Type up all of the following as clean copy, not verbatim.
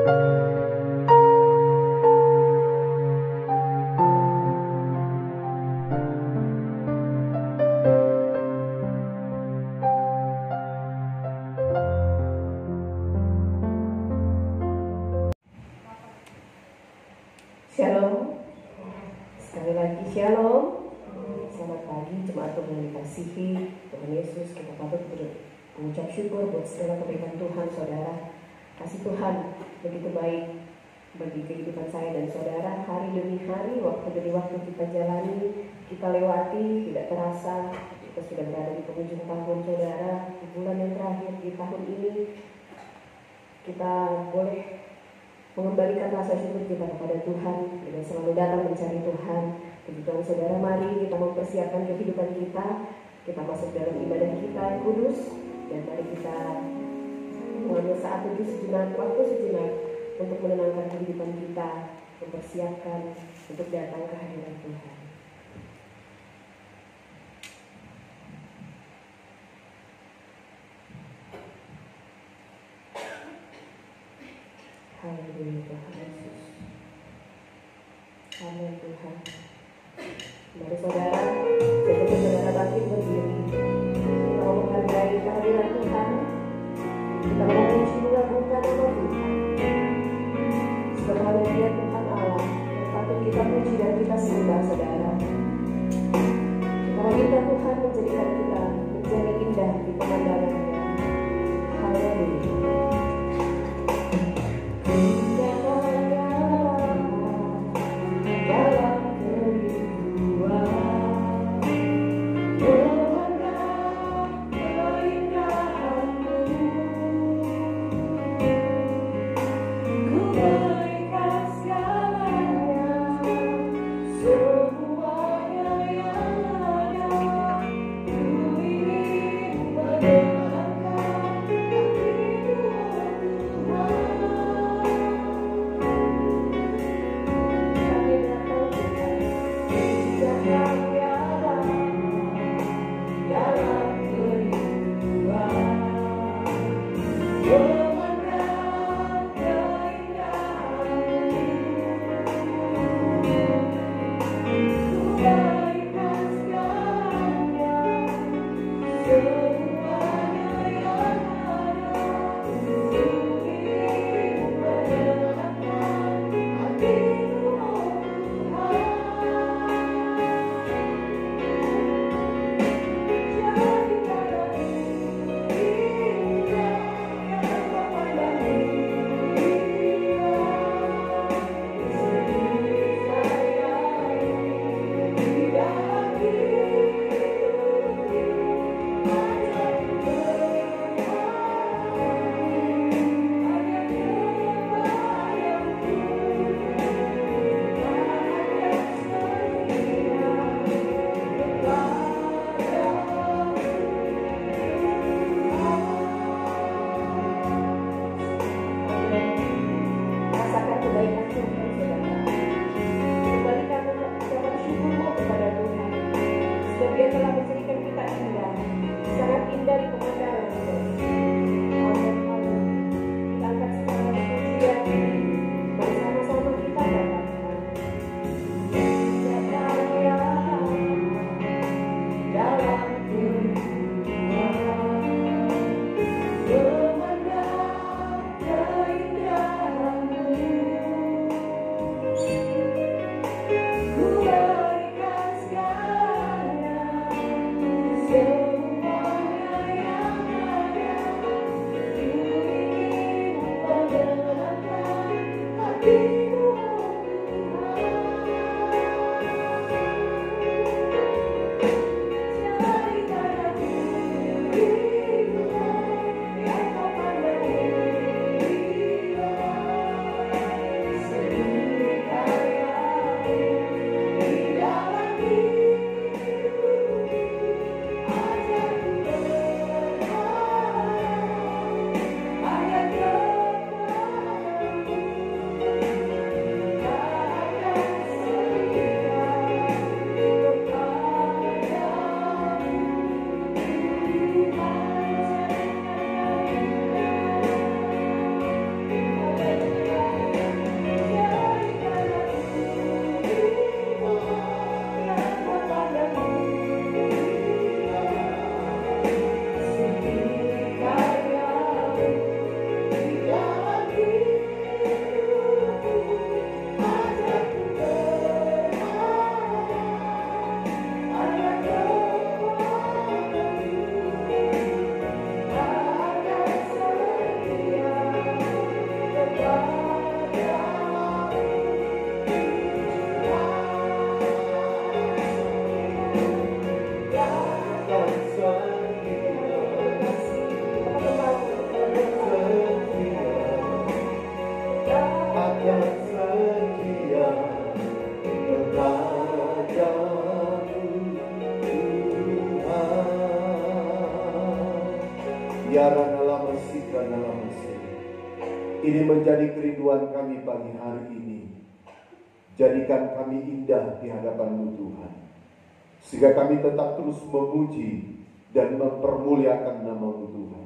Shalom, sekali lagi shalom. Selamat pagi jemaat Tuhan yang dikasihi Tuhan Yesus. Kita patut mengucap syukur buat segala kebaikan Tuhan, saudara. Kasih Tuhan begitu baik bagi kehidupan saya dan saudara. Hari demi hari, waktu demi waktu kita jalani, kita lewati, tidak terasa kita sudah berada di penghujung tahun, saudara. Di bulan yang terakhir di tahun ini, kita boleh mengembalikan rasa syukur kita kepada Tuhan dengan selalu datang mencari Tuhan. Puji Tuhan, saudara, mari kita mempersiapkan kehidupan kita masuk dalam ibadah kita yang kudus, dan mari kita mengambil saat teduh sejenak, waktu sejenak untuk menenangkan kehidupan kita, mempersiapkan untuk datang ke hadirat Tuhan. Haleluya Tuhan Yesus. Amin Tuhan. Mari saudara, sebelum saudara bangkit berdiri, kita mau menghargai kehadiran Tuhan. Kita mau memuji-mengagungkan nama Tuhan. Sebab hanya Dia Tuhan Allah yang patut kita puji dan kita sembah, saudara. Kita meminta Tuhan menjadikan kita menjadi indah di pemandangan-Nya. Haleluya. Ini menjadi kerinduan kami pagi hari ini. Jadikan kami indah di hadapan-Mu Tuhan, sehingga kami tetap terus memuji dan mempermuliakan nama-Mu Tuhan.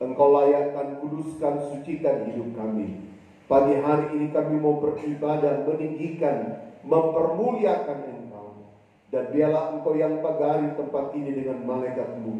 Engkau layakkan, kuduskan, sucikan hidup kami. Pagi hari ini kami mau beribadah, meninggikan, mempermuliakan Engkau. Dan biarlah Engkau yang pagari tempat ini dengan malaikat-Mu,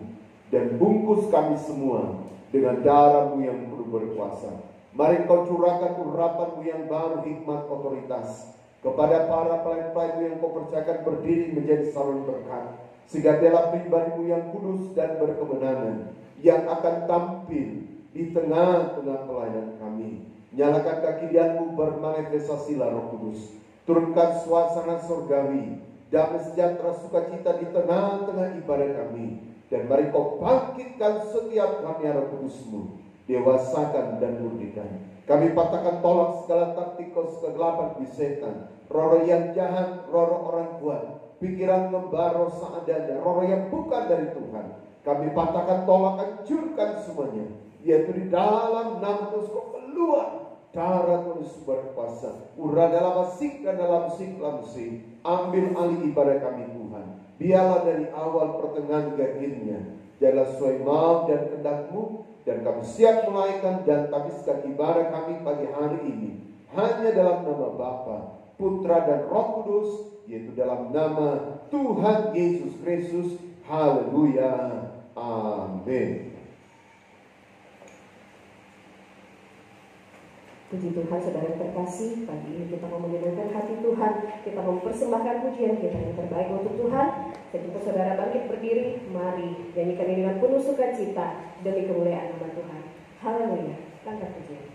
dan bungkus kami semua dengan darah-Mu yang penuh berkuasa. Mari Engkau curahkan urapan-Mu yang baru, hikmat, otoritas kepada para pelayan-pelayan-Mu yang Kau percayakan berdiri menjadi salon berkat, sehingga biarlah pribadi-Mu yang kudus dan berkemenangan yang akan tampil di tengah-tengah pelayanan kami. Nyalakan kekinian-Mu, bermanifestasilah Roh Kudus. Turunkan suasana surgawi, damai sejahtera sukacita di tengah-tengah ibadah kami. Dan mari Kau bangkitkan setiap kami Roh Kudus-Mu, dewasakan dan murnikan. Kami patahkan tolak segala taktik kegelapan di setan, roh yang jahat, roh orang kuat, pikiran membaro seadanya, roh yang bukan dari Tuhan. Kami patahkan tolak, hancurkan semuanya, yaitu di dalam nama Tuhan. Kau keluar, darah Tuhan berkuasa, urah dalam asik dan dalam sik. Ambil alih ibadah kami Tuhan. Biarlah dari awal pertengahan hingga akhirnya jadilah sesuai mau dan kehendak-Mu. Dan kami siap menaikkan dan tabiskan ibadah kami pagi hari ini hanya dalam nama Bapa, Putra dan Roh Kudus, yaitu dalam nama Tuhan Yesus Kristus. Haleluya. Amin. Puji Tuhan, saudara terkasih, pagi ini kita mau menyenangkan hati Tuhan, kita mau mempersembahkan pujian kita yang terbaik untuk Tuhan. Ketika saudara bangkit berdiri, mari nyanyikan ini dengan penuh sukacita demi kemuliaan nama Tuhan. Haleluya. Langkah pujian.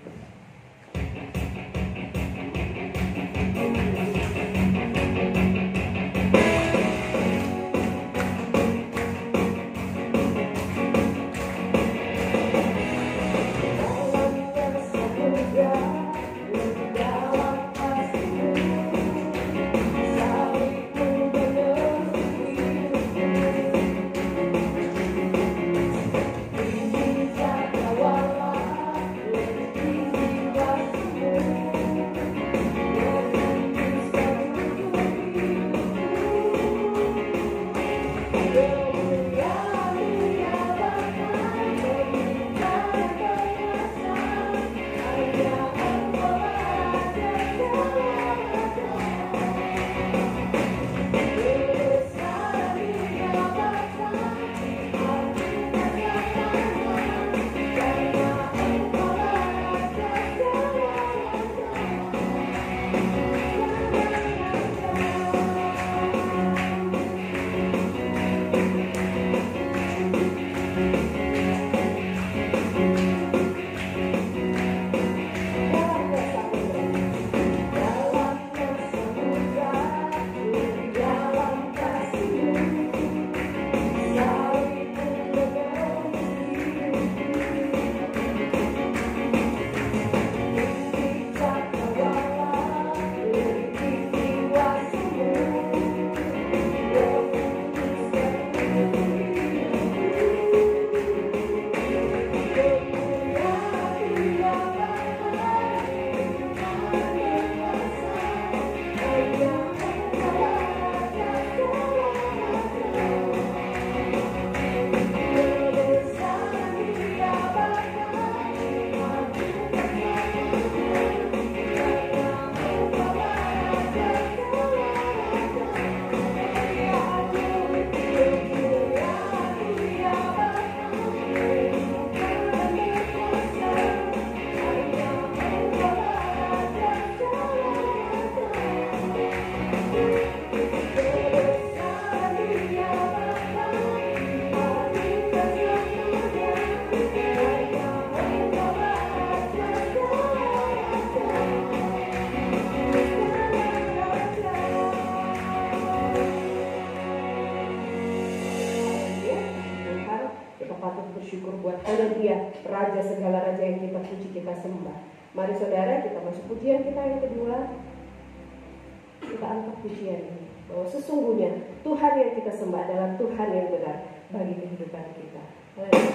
Raja segala raja yang kita puji, kita sembah. Mari saudara, kita masuk pujian kita yang kedua. Kita angkat pujian ini, bahwa sesungguhnya Tuhan yang kita sembah adalah Tuhan yang benar bagi kehidupan kita. Haleluya.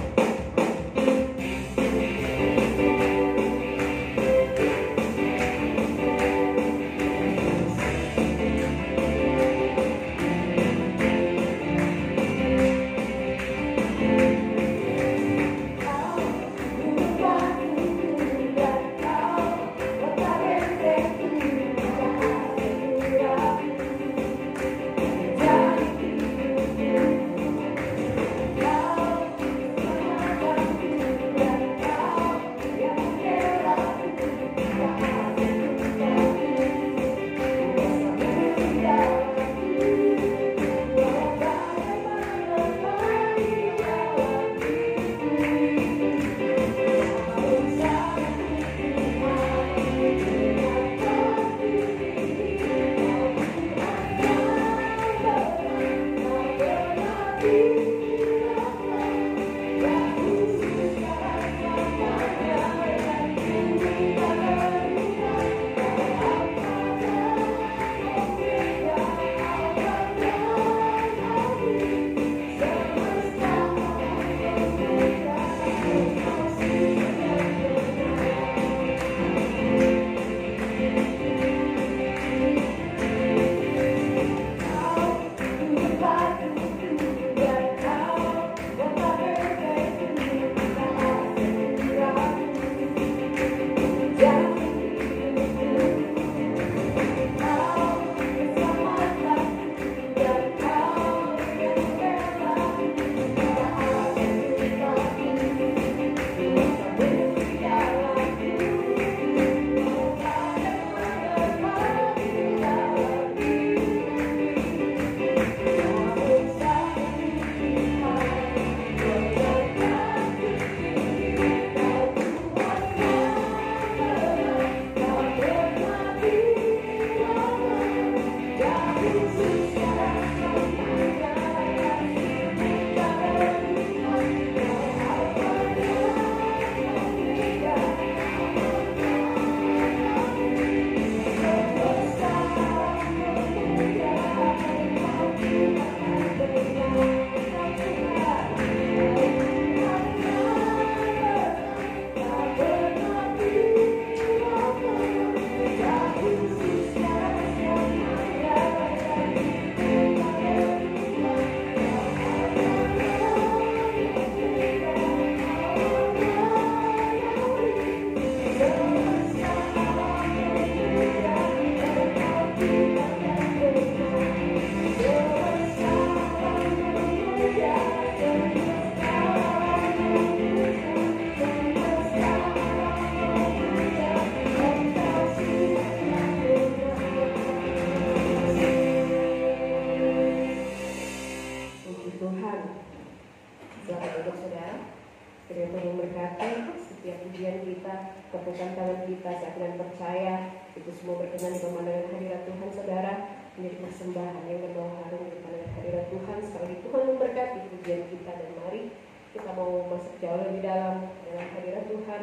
percaya itu semua berkenan di pemandangan hadirat Tuhan, saudara, menjadi persembahan yang berbawa harum di pemandangan hadirat Tuhan. Sekali lagi Tuhan memberkati pujian kita, dan mari kita mau masuk jauh lebih dalam hadirat Tuhan.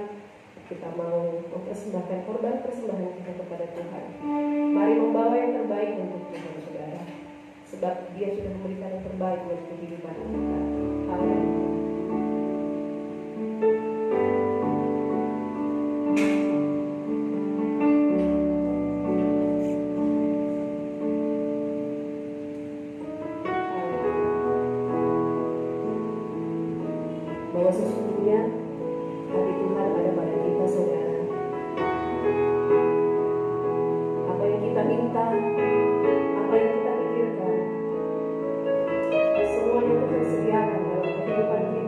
Kita mau mempersembahkan korban persembahan kita kepada Tuhan. Mari membawa yang terbaik untuk Tuhan, saudara, sebab Dia sudah memberikan yang terbaik untuk kehidupan kita. Haleluya. Bahwa sesungguhnya hati Tuhan ada pada kita, saudara. Apa yang kita minta, apa yang kita pikirkan, semuanya Tuhan sediakan dalam kehidupan kita.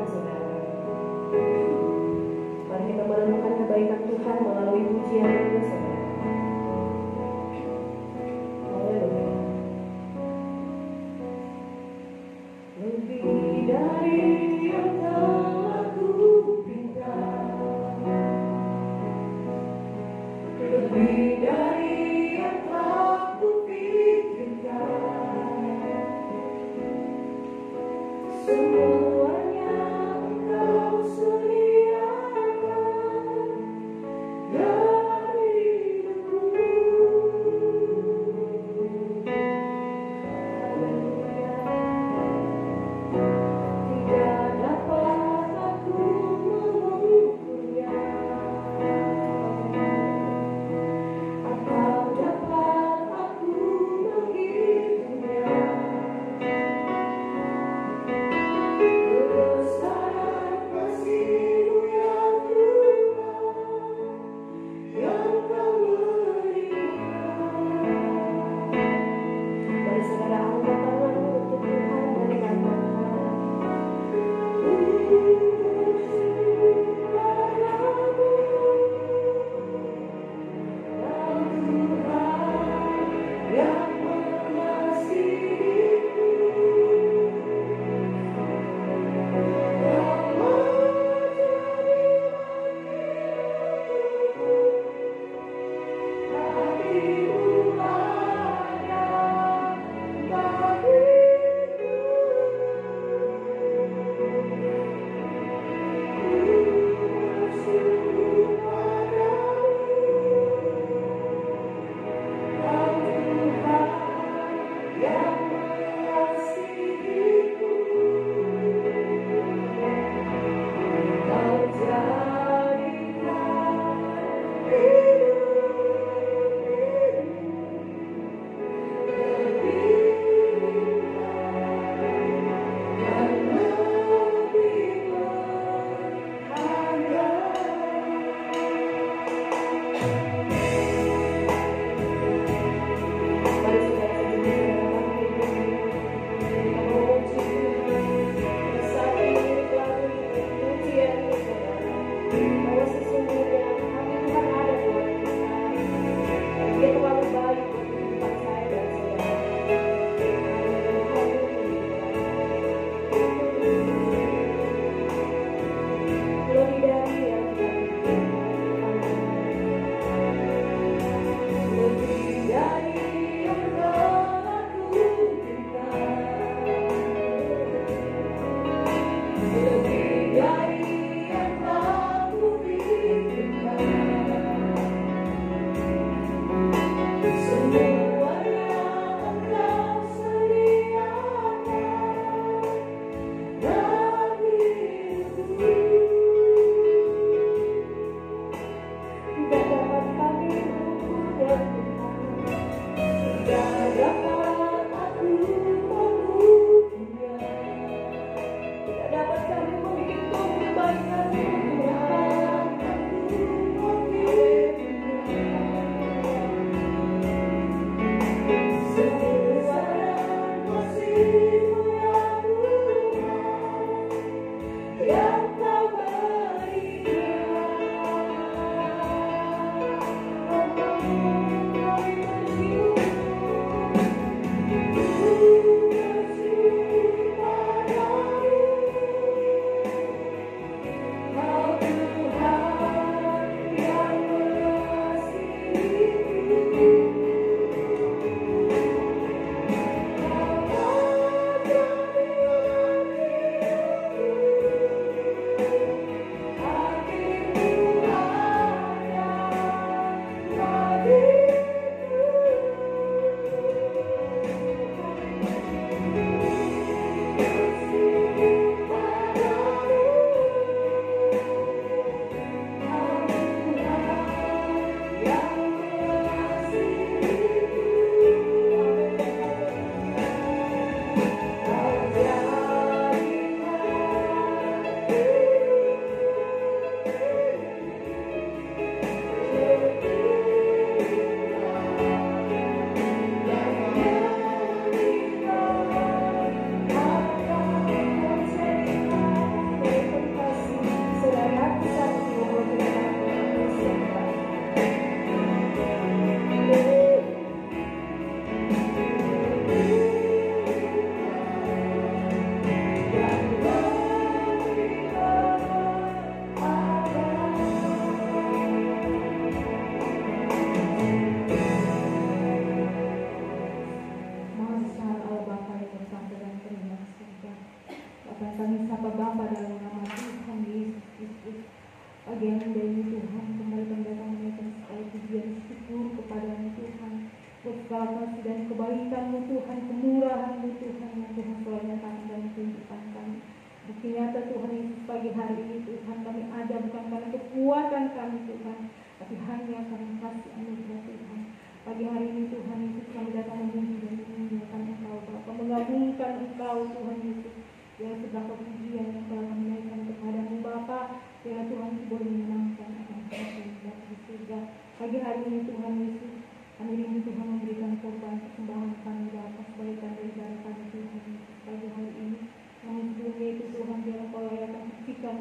segala kasih dan kebaikan-Mu Tuhan, kemurahan-Mu Tuhan yang Tuhan selalu nyatakan dalam kehidupan kami. Bukti nyata Tuhan Yesus pagi hari ini Tuhan, kami ada bukan karena kekuatan kami Tuhan, tapi hanya karena kasih anugerah Tuhan. Pagi hari ini Tuhan Yesus kami datang memuji dan memuliakan Engkau Bapa, mengagungkan Engkau Tuhan Yesus. Ya seberapa pujian yang telah kami naikkan kepadamu Bapa, ya Tuhan boleh menyenangkan akan kami di surga. Pagi hari ini Tuhan Yesus, kami rindu Tuhan memberikan korban persembahan kami Bapa sebagai tanda ibadah kami Tuhan Yesus. Pagi hari ini kami sebelumnya itu Tuhan biar Kau layakan sucikan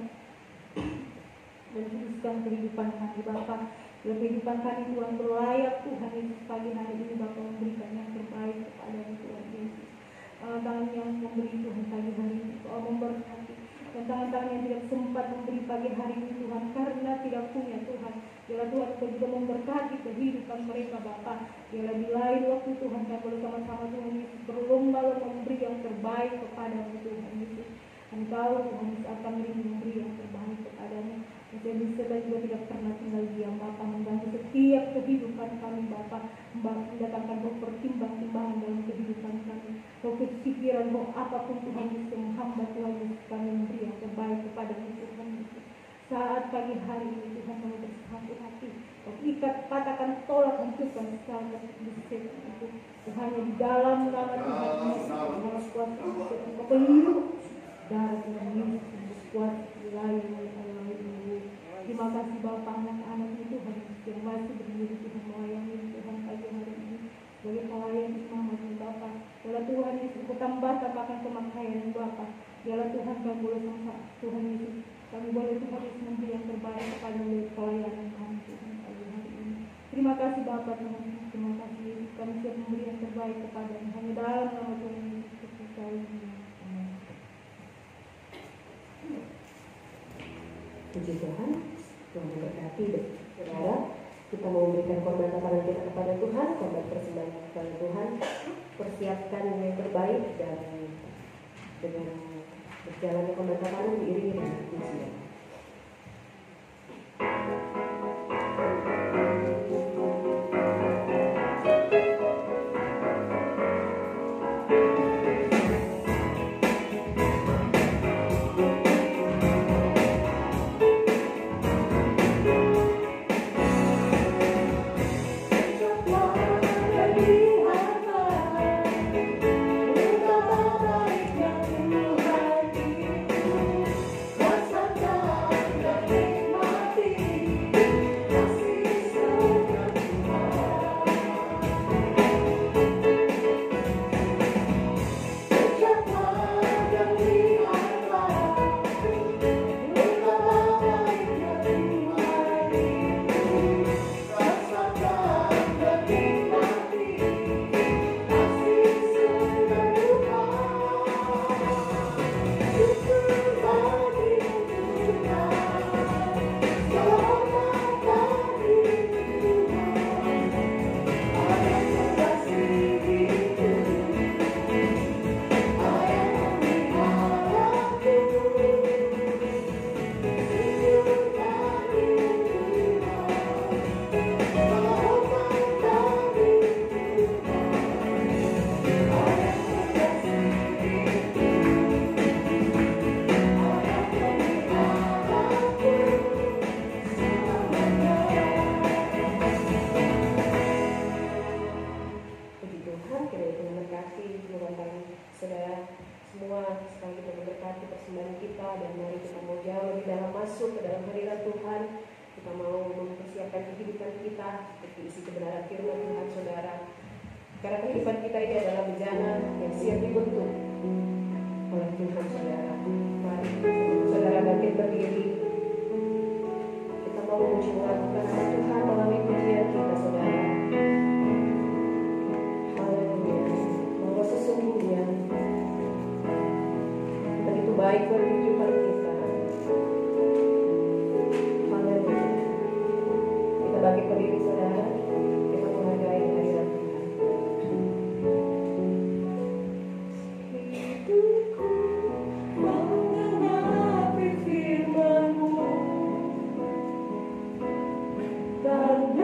dan kuduskan kehidupan kami Bapa. Dalam kehidupan kami Tuhan berlayak Tuhan Yesus, pagi hari ini Bapa memberikan yang terbaik kepada Tuhan Yesus. Tangan yang memberi Tuhan pagi hari ini Kau memberkati, dan tangan-tangan yang tidak sempat memberi pagi hari ini Tuhan karena tidak punya Tuhan. Biarlah Tuhan Kau juga memberkati kehidupan mereka Bapa. Biarlah di lain waktu Tuhan kami boleh sama-sama Tuhan Yesus berlomba memberi yang terbaik kepadamu Tuhan Yesus. Kami tahu Tuhan Yesus akan memberi yang terbaik kepadamu. Dan bisa juga tidak pernah tinggal diam Bapa, mengganggu setiap kehidupan kami Bapa, mendatangkan roh pertimbang-timbangan dalam kehidupan kami, roh kepikiran, roh apapun Tuhan Yesus yang menghambat Tuhan Yesus, kami memberi yang terbaik kepada Tuhan Yesus. Saat pagi hari ini Tuhan kami bersatu-hati, Kau ikat, katakan, tolak, hancurkan segala kesesakan itu. Hanya di dalam nama Tuhan Yesus, dalam kuasa Tuhan, Kau peluru darah Tuhan Yesus kuat lain. Terima kasih Bapa, anak-anak itu Tuhan yang masih berdiri Tuhan melayani Tuhan pagi hari ini sebagai pelayan semangat Bapa. Biarlah Tuhan Yesus tambahkan pemakaian Bapa. Biarlah Tuhan kami boleh sama Tuhan Yesus, kami boleh Tuhan Yesus memberi yang terbaik kepada pelayanan kami Tuhan pagi hari ini. Terima kasih Bapa Tuhan, terima kasih Yesus, kami siap memberi yang terbaik kepada hanya dalam nama Tuhan Yesus Kristus kami. Puji Tuhan, Tuhan memberkati saudara. Kita mau memberikan korban tantangan kita kepada Tuhan, korban persembahan kepada Tuhan. Persiapkan yang terbaik dan dengan berjalannya korban tantangan diiringi dengan pujian. Dan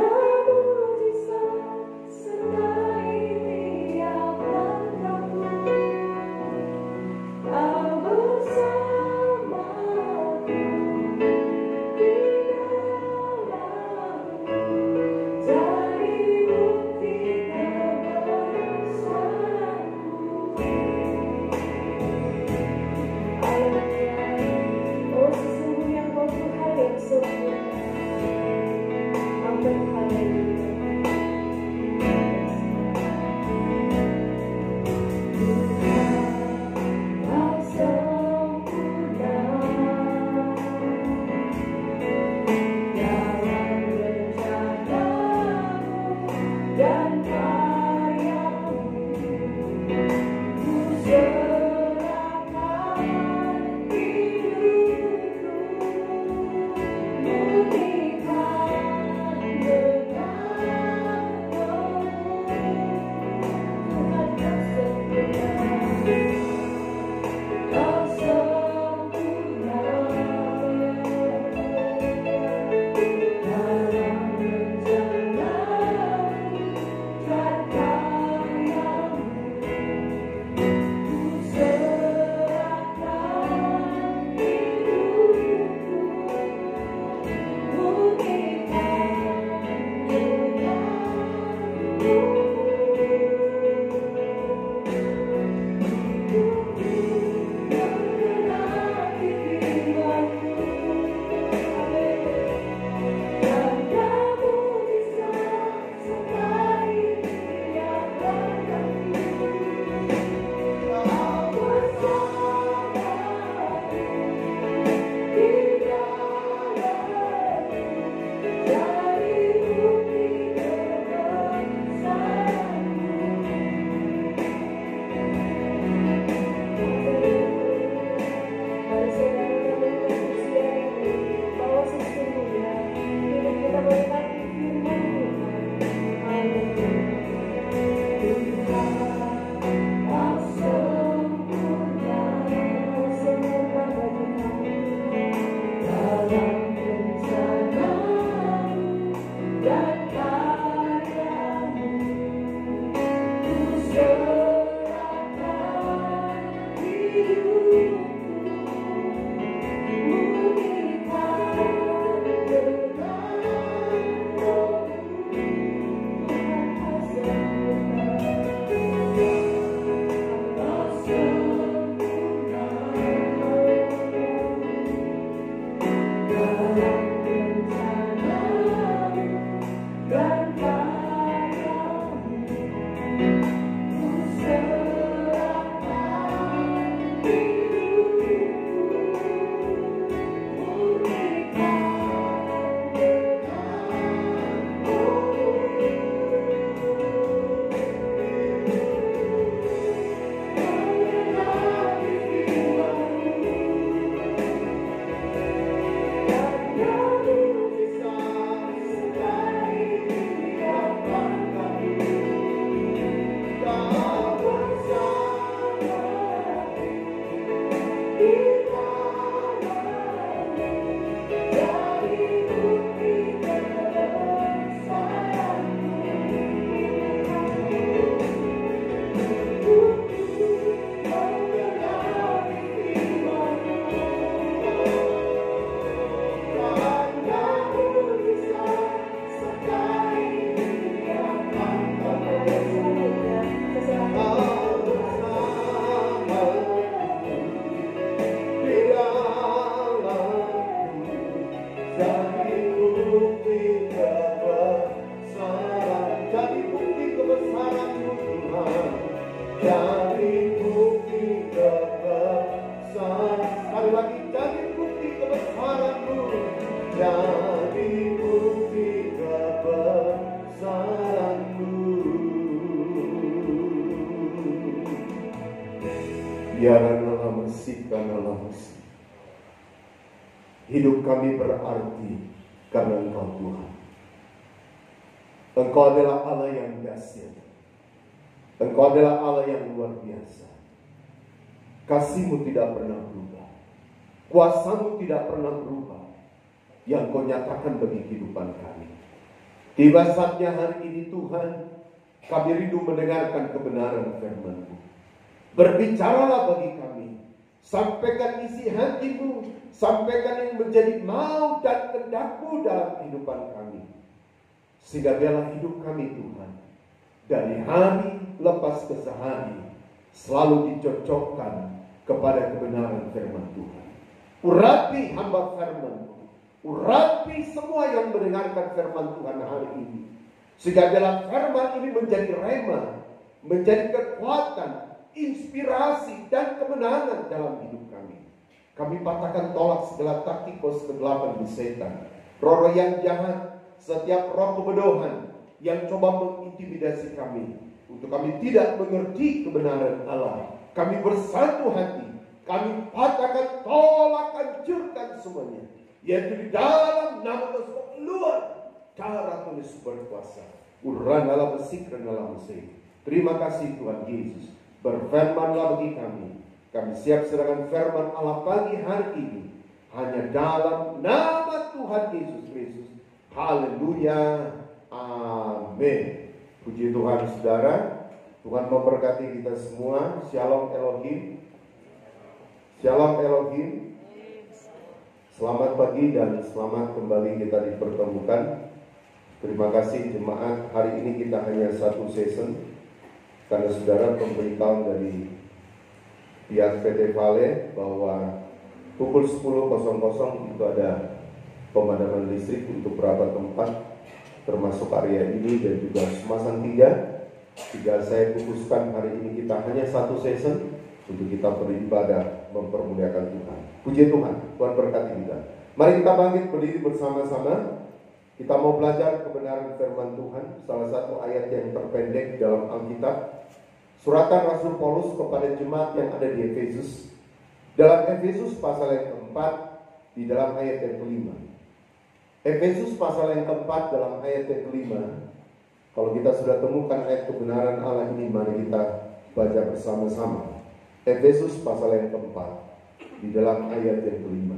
Hidup kami berarti karena Engkau Tuhan. Engkau adalah Allah yang dahsyat. Engkau adalah Allah yang luar biasa. Kasih-Mu tidak pernah berubah. Kuasa-Mu tidak pernah berubah. Yang Kau nyatakan bagi kehidupan kami. Tiba saatnya hari ini Tuhan, kami rindu mendengarkan kebenaran firman-Mu. Berbicaralah bagi kami. Sampaikan isi hati-Mu, sampaikan yang menjadi mau dan kehendak-Mu dalam kehidupan kami. Sehingga biarlah hidup kami Tuhan, dari hari lepas ke sehari, selalu dicocokkan kepada kebenaran firman Tuhan. Urapi hamba firman-Mu, urapi semua yang mendengarkan firman Tuhan hari ini. Sehingga biarlah firman ini menjadi rema, menjadi kekuatan, inspirasi dan kemenangan dalam hidup kami. Kami patahkan tolak segala taktikos kegelapan di setan, roh yang jahat, setiap roh kebodohan yang coba mengintimidasi kami, untuk kami tidak mengerti kebenaran Allah. Kami bersatu hati, kami patahkan, tolak, hancurkan semuanya, yaitu di dalam nama tersebut keluar darah Tuhan berkuasa. Uranalah mesik, uranalah mesik. Terima kasih Tuhan Yesus. Berfirmanlah bagi kami. Kami siap sedangkan firman Allah pagi hari ini hanya dalam nama Tuhan Yesus Kristus. Haleluya. Amin. Puji Tuhan saudara. Tuhan memberkati kita semua. Shalom Elohim. Shalom Elohim. Selamat pagi dan selamat kembali kita dipertemukan. Terima kasih jemaat. Hari ini kita hanya satu season, karena saudara pemberitahuan dari pihak PT Vale bahwa pukul 10.00 itu ada pemadaman listrik untuk beberapa tempat termasuk area ini dan juga Semasan 3. Saya putuskan hari ini kita hanya satu season untuk kita beribadah mempermuliakan Tuhan. Puji Tuhan, Tuhan berkati kita. Mari kita bangkit berdiri bersama-sama. Kita mau belajar kebenaran firman Tuhan. Salah satu ayat yang terpendek dalam Alkitab, suratan Rasul Paulus kepada jemaat yang ada di Efesus. Dalam Efesus pasal yang keempat, di dalam ayat yang kelima. Efesus pasal yang keempat dalam ayat yang kelima. Kalau kita sudah temukan ayat kebenaran Allah ini, mari kita baca bersama-sama. Efesus pasal yang keempat, di dalam ayat yang kelima.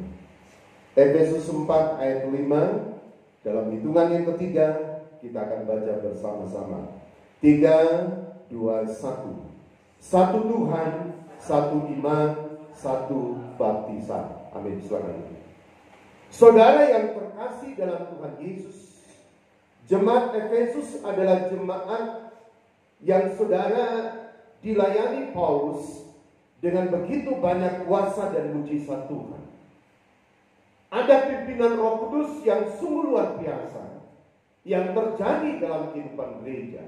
Efesus 4 ayat 5. Dalam hitungan yang ketiga, kita akan baca bersama-sama. 3, 2, 1. Satu Tuhan, satu iman, satu baptisan. Amin. Silakan. Saudara yang terkasih dalam Tuhan Yesus, jemaat Efesus adalah jemaat yang saudara dilayani Paulus dengan begitu banyak kuasa dan mujizat Tuhan. Ada pimpinan Roh Kudus yang sungguh luar biasa yang terjadi dalam kehidupan gereja.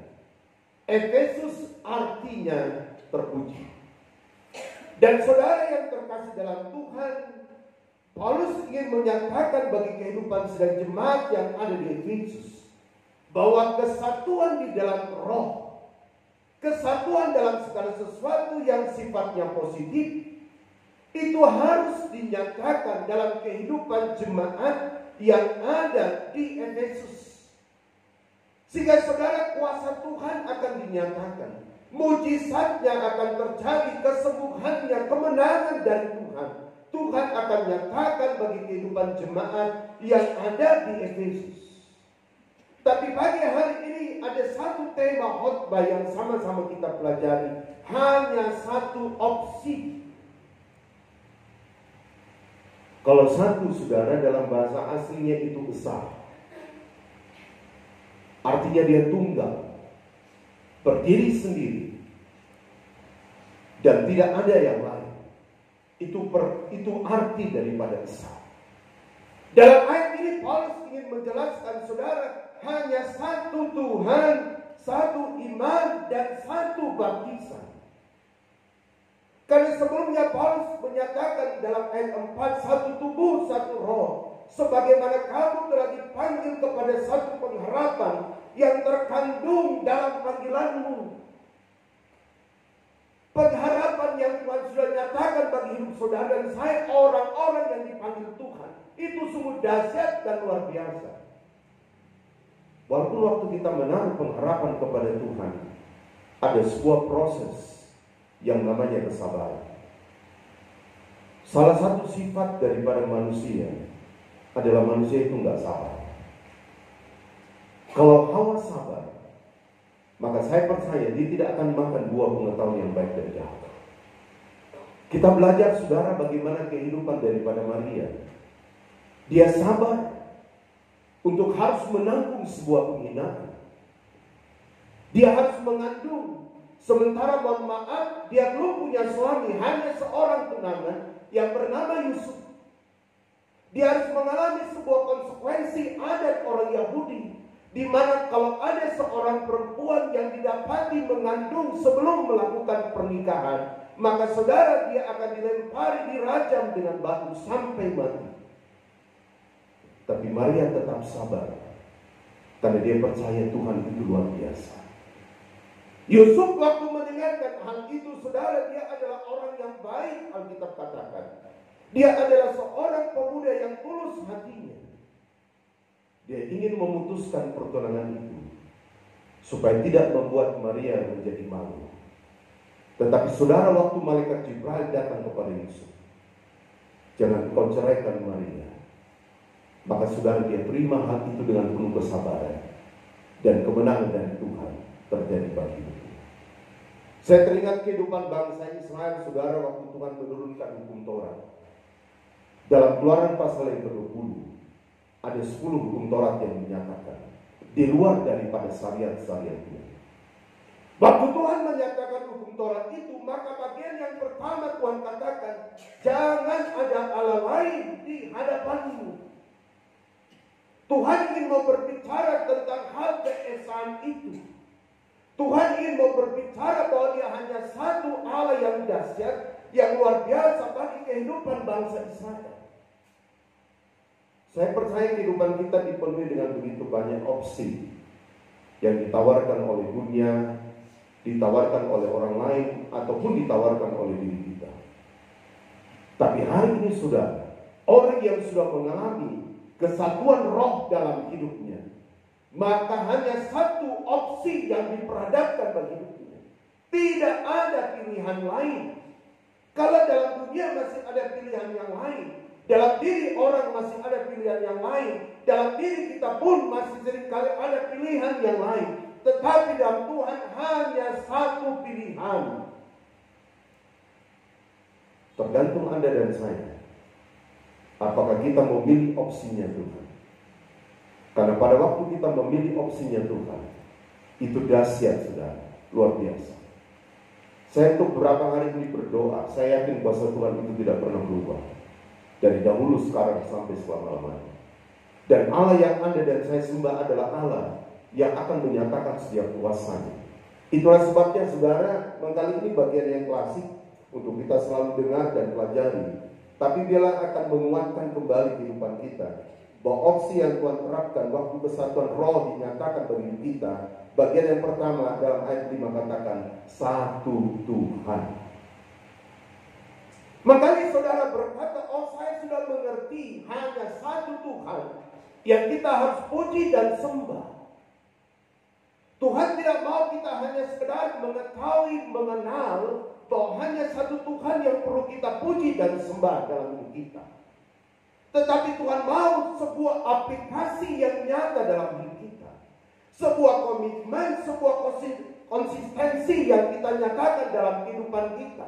Efesus artinya terpuji. Dan saudara yang terkasih dalam Tuhan, Paulus ingin menyatakan bagi kehidupan sedang jemaat yang ada di Efesus bahwa kesatuan di dalam roh, kesatuan dalam segala sesuatu yang sifatnya positif, itu harus dinyatakan dalam kehidupan jemaat yang ada di Efesus. Sehingga saudara, kuasa Tuhan akan dinyatakan, mujizatnya akan terjadi, kesembuhannya, kemenangan dari Tuhan. Tuhan akan nyatakan bagi kehidupan jemaat yang ada di Efesus. Tapi pagi hari ini ada satu tema khotbah yang sama-sama kita pelajari. Hanya satu opsi. Kalau satu, saudara, dalam bahasa aslinya itu besar. Artinya dia tunggal, berdiri sendiri, dan tidak ada yang lain. Itu arti daripada besar. Dalam ayat ini Paulus ingin menjelaskan, saudara, hanya satu Tuhan, satu iman, dan satu baptisan. Karena sebelumnya Paulus menyatakan dalam ayat 4, satu tubuh, satu roh. Sebagaimana kamu telah dipanggil kepada satu pengharapan yang terkandung dalam panggilanmu. Pengharapan yang Tuhan sudah nyatakan bagi hidup saudara dan saya, orang-orang yang dipanggil Tuhan. Itu sungguh dahsyat dan luar biasa. Walaupun waktu kita menaruh pengharapan kepada Tuhan, ada sebuah proses yang namanya kesabaran. Salah satu sifat daripada manusia adalah manusia itu nggak sabar. Kalau Hawa sabar, maka saya percaya dia tidak akan makan buah pengetahuan yang baik dan jahat. Kita belajar, saudara, bagaimana kehidupan daripada Maria. Dia sabar untuk harus menanggung sebuah penghinaan. Dia harus mengandung. Sementara mohon maaf, dia belum punya suami, hanya seorang tunangan yang bernama Yusuf. Dia harus mengalami sebuah konsekuensi adat orang Yahudi, di mana kalau ada seorang perempuan yang didapati mengandung sebelum melakukan pernikahan, maka saudara, dia akan dilempari, dirajam dengan batu sampai mati. Tapi Maria tetap sabar. Karena dia percaya Tuhan itu luar biasa. Yusuf waktu mendengarkan hal itu, saudara, dia adalah orang yang baik, Alkitab katakan. Dia adalah seorang pemuda yang tulus hatinya. Dia ingin memutuskan pertunangan itu supaya tidak membuat Maria menjadi malu. Tetapi saudara, waktu malaikat Jibril datang kepada Yusuf, jangan kau ceraikan Maria. Maka saudara, dia terima hal itu dengan penuh kesabaran, dan kemenangan dari Tuhan terjadi baginya. Saya teringat kehidupan bangsa Israel, saudara, waktu Tuhan menurunkan hukum Taurat. Dalam Keluaran pasal yang ke-20, ada 10 hukum Taurat yang dinyatakan di luar daripada syariat-syariatnya. Waktu Tuhan menyatakan hukum Taurat itu, maka bagian yang pertama Tuhan katakan, jangan ada Allah lain di hadapanmu. Tuhan ingin mau berbicara tentang hal keesaan itu. Tuhan ingin mau berbicara bahwa dia hanya satu Allah yang dahsyat, yang luar biasa bagi kehidupan bangsa Israel. Saya percaya kehidupan kita dipenuhi dengan begitu banyak opsi yang ditawarkan oleh dunia, ditawarkan oleh orang lain, ataupun ditawarkan oleh diri kita. Tapi hari ini sudah, orang yang sudah mengalami kesatuan roh dalam hidupnya, maka hanya satu opsi yang diperhadapkan bagi hidupnya. Tidak ada pilihan lain. Kalau dalam dunia masih ada pilihan yang lain, dalam diri orang masih ada pilihan yang lain, dalam diri kita pun masih seringkali ada pilihan yang lain. Tetapi dalam Tuhan hanya satu pilihan. Tergantung Anda dan saya, apakah kita memilih opsinya Tuhan. Karena pada waktu kita memilih opsinya Tuhan, itu dahsyat, saudara, luar biasa. Saya untuk beberapa hari ini berdoa, saya yakin bahwa Tuhan itu tidak pernah berubah. Dari dahulu, sekarang, sampai selama-lamanya. Dan Allah yang Anda dan saya sembah adalah Allah yang akan menyatakan setiap kuasanya. Itulah sebabnya, saudara, kali ini bagian yang klasik untuk kita selalu dengar dan pelajari. Tapi dia akan menguatkan kembali kehidupan kita, bahwa opsi yang Tuhan terapkan waktu kesatuan roh dinyatakan bagi kita. Bagian yang pertama dalam ayat 5 katakan, satu Tuhan. Makanya saudara berkata, oh saya sudah mengerti, hanya satu Tuhan yang kita harus puji dan sembah. Tuhan tidak mau kita hanya sekedar mengetahui, mengenal bahwa hanya satu Tuhan yang perlu kita puji dan sembah dalam hidup kita. Tetapi Tuhan mau sebuah aplikasi yang nyata dalam hidup kita. Sebuah komitmen, sebuah konsistensi yang kita nyatakan dalam kehidupan kita.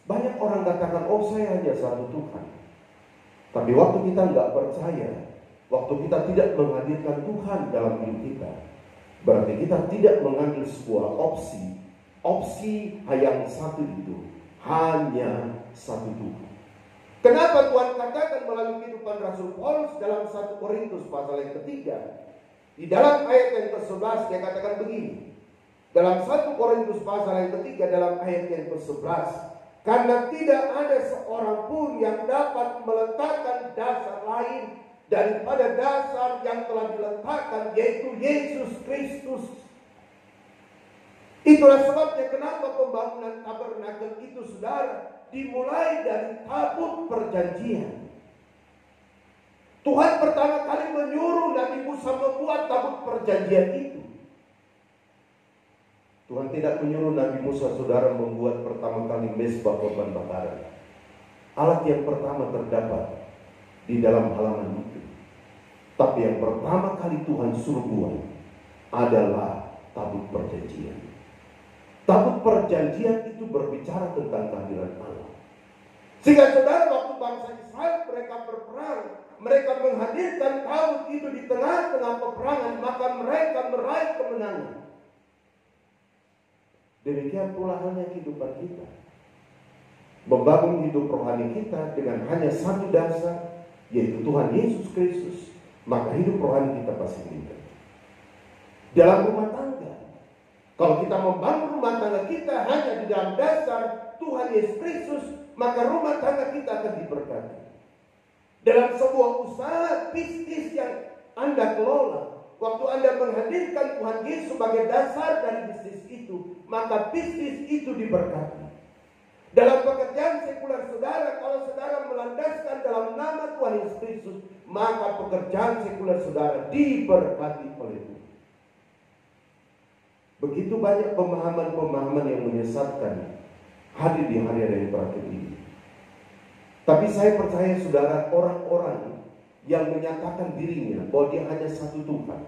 Banyak orang katakan, oh saya hanya satu Tuhan. Tapi waktu kita nggak percaya, waktu kita tidak menghadirkan Tuhan dalam hidup kita, berarti kita tidak mengambil sebuah opsi yang satu itu, hanya satu Tuhan. Kenapa Tuhan katakan melalui kehidupan Rasul Paulus dalam 1 Korintus pasal yang ketiga, di dalam ayat yang ke-11 dia katakan begini. Dalam 1 Korintus pasal yang ketiga dalam ayat yang ke-11, karena tidak ada seorang pun yang dapat meletakkan dasar lain daripada dasar yang telah diletakkan, yaitu Yesus Kristus. Itulah sebabnya kenapa pembangunan tabernakel itu, saudara, dimulai dari tabut perjanjian. Tuhan pertama kali menyuruh Nabi Musa membuat tabut perjanjian itu. Tuhan tidak menyuruh Nabi Musa, saudara, membuat pertama kali mezbah korban bakaran. Alat yang pertama terdapat di dalam halaman itu. Tapi yang pertama kali Tuhan suruh buat adalah tabut perjanjian. Tabut perjanjian itu berbicara tentang kehadiran Allah. Sehingga saudara, waktu bangsa Israel mereka berperang, mereka menghadirkan tabut itu di tengah-tengah peperangan, maka mereka meraih kemenangan. Demikian pula halnya kehidupan kita. Membangun hidup rohani kita dengan hanya satu dasar, yaitu Tuhan Yesus Kristus, maka hidup rohani kita pasti meningkat. Dalam rumah tangga, kalau kita membangun rumah tangga kita hanya di dalam dasar Tuhan Yesus Kristus, maka rumah tangga kita akan diberkati. Dalam sebuah usaha bisnis yang Anda kelola, Waktu Anda menghadirkan Tuhan Yesus sebagai dasar dari bisnis itu, maka bisnis itu diberkati. Dalam pekerjaan sekuler saudara, kalau saudara melandaskan dalam nama Tuhan Yesus Kristus, maka pekerjaan sekuler saudara diberkati oleh Tuhan. Begitu banyak pemahaman-pemahaman yang menyesatkan hadir di hari-hari yang terakhir ini. Tapi saya percaya saudara, orang-orang yang menyatakan dirinya bahwa dia hanya satu Tuhan,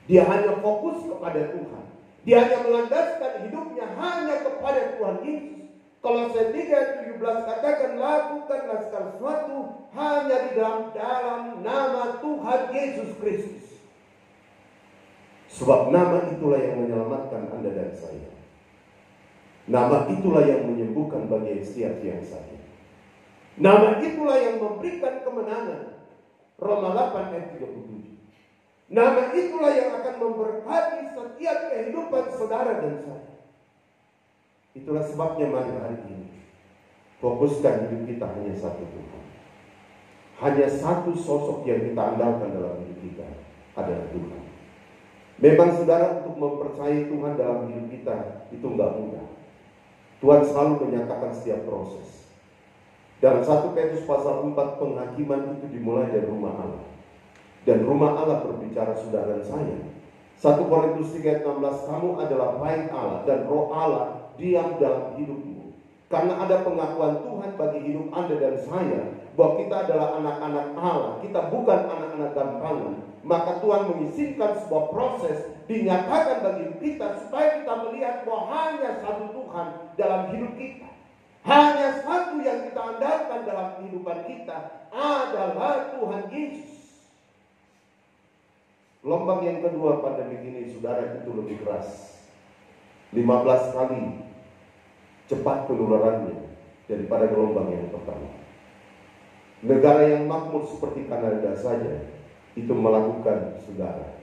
dia hanya fokus kepada Tuhan, dia hanya melandaskan hidupnya hanya kepada Tuhan Yesus. Kolose 3:17 katakan, lakukanlah segala sesuatu hanya di dalam nama Tuhan Yesus Kristus. Sebab nama itulah yang menyelamatkan Anda dan saya. Nama itulah yang menyembuhkan bagi setiap yang sakit. Nama itulah yang memberikan kemenangan. Roma 8:37. Nama itulah yang akan memberkati setiap kehidupan saudara dan saya. Itulah sebabnya mari hari ini fokuskan hidup kita hanya satu Tuhan. Hanya satu sosok yang kita andalkan dalam hidup kita adalah Tuhan. Memang saudara, untuk mempercayai Tuhan dalam hidup kita itu enggak mudah. Tuhan selalu menyatakan setiap proses. Dalam 1 Petrus pasal 4, penghakiman itu dimulai dari rumah Allah. Dan rumah Allah berbicara saudara dan saya. 1 Korintus 3:16, kamu adalah bait Allah dan roh Allah diam dalam hidupmu. Karena ada pengakuan Tuhan bagi hidup Anda dan saya bahwa kita adalah anak-anak Allah, kita bukan anak-anak gampangan. Maka Tuhan mengizinkan sebuah proses dinyatakan bagi kita supaya kita melihat bahwa hanya satu Tuhan dalam hidup kita. Hanya satu yang kita andalkan dalam kehidupan kita adalah Tuhan Yesus. Gelombang yang kedua pandemi ini saudara itu lebih keras. 15 kali cepat penularannya daripada gelombang yang pertama. Negara yang makmur seperti Kanada saja itu melakukan saudara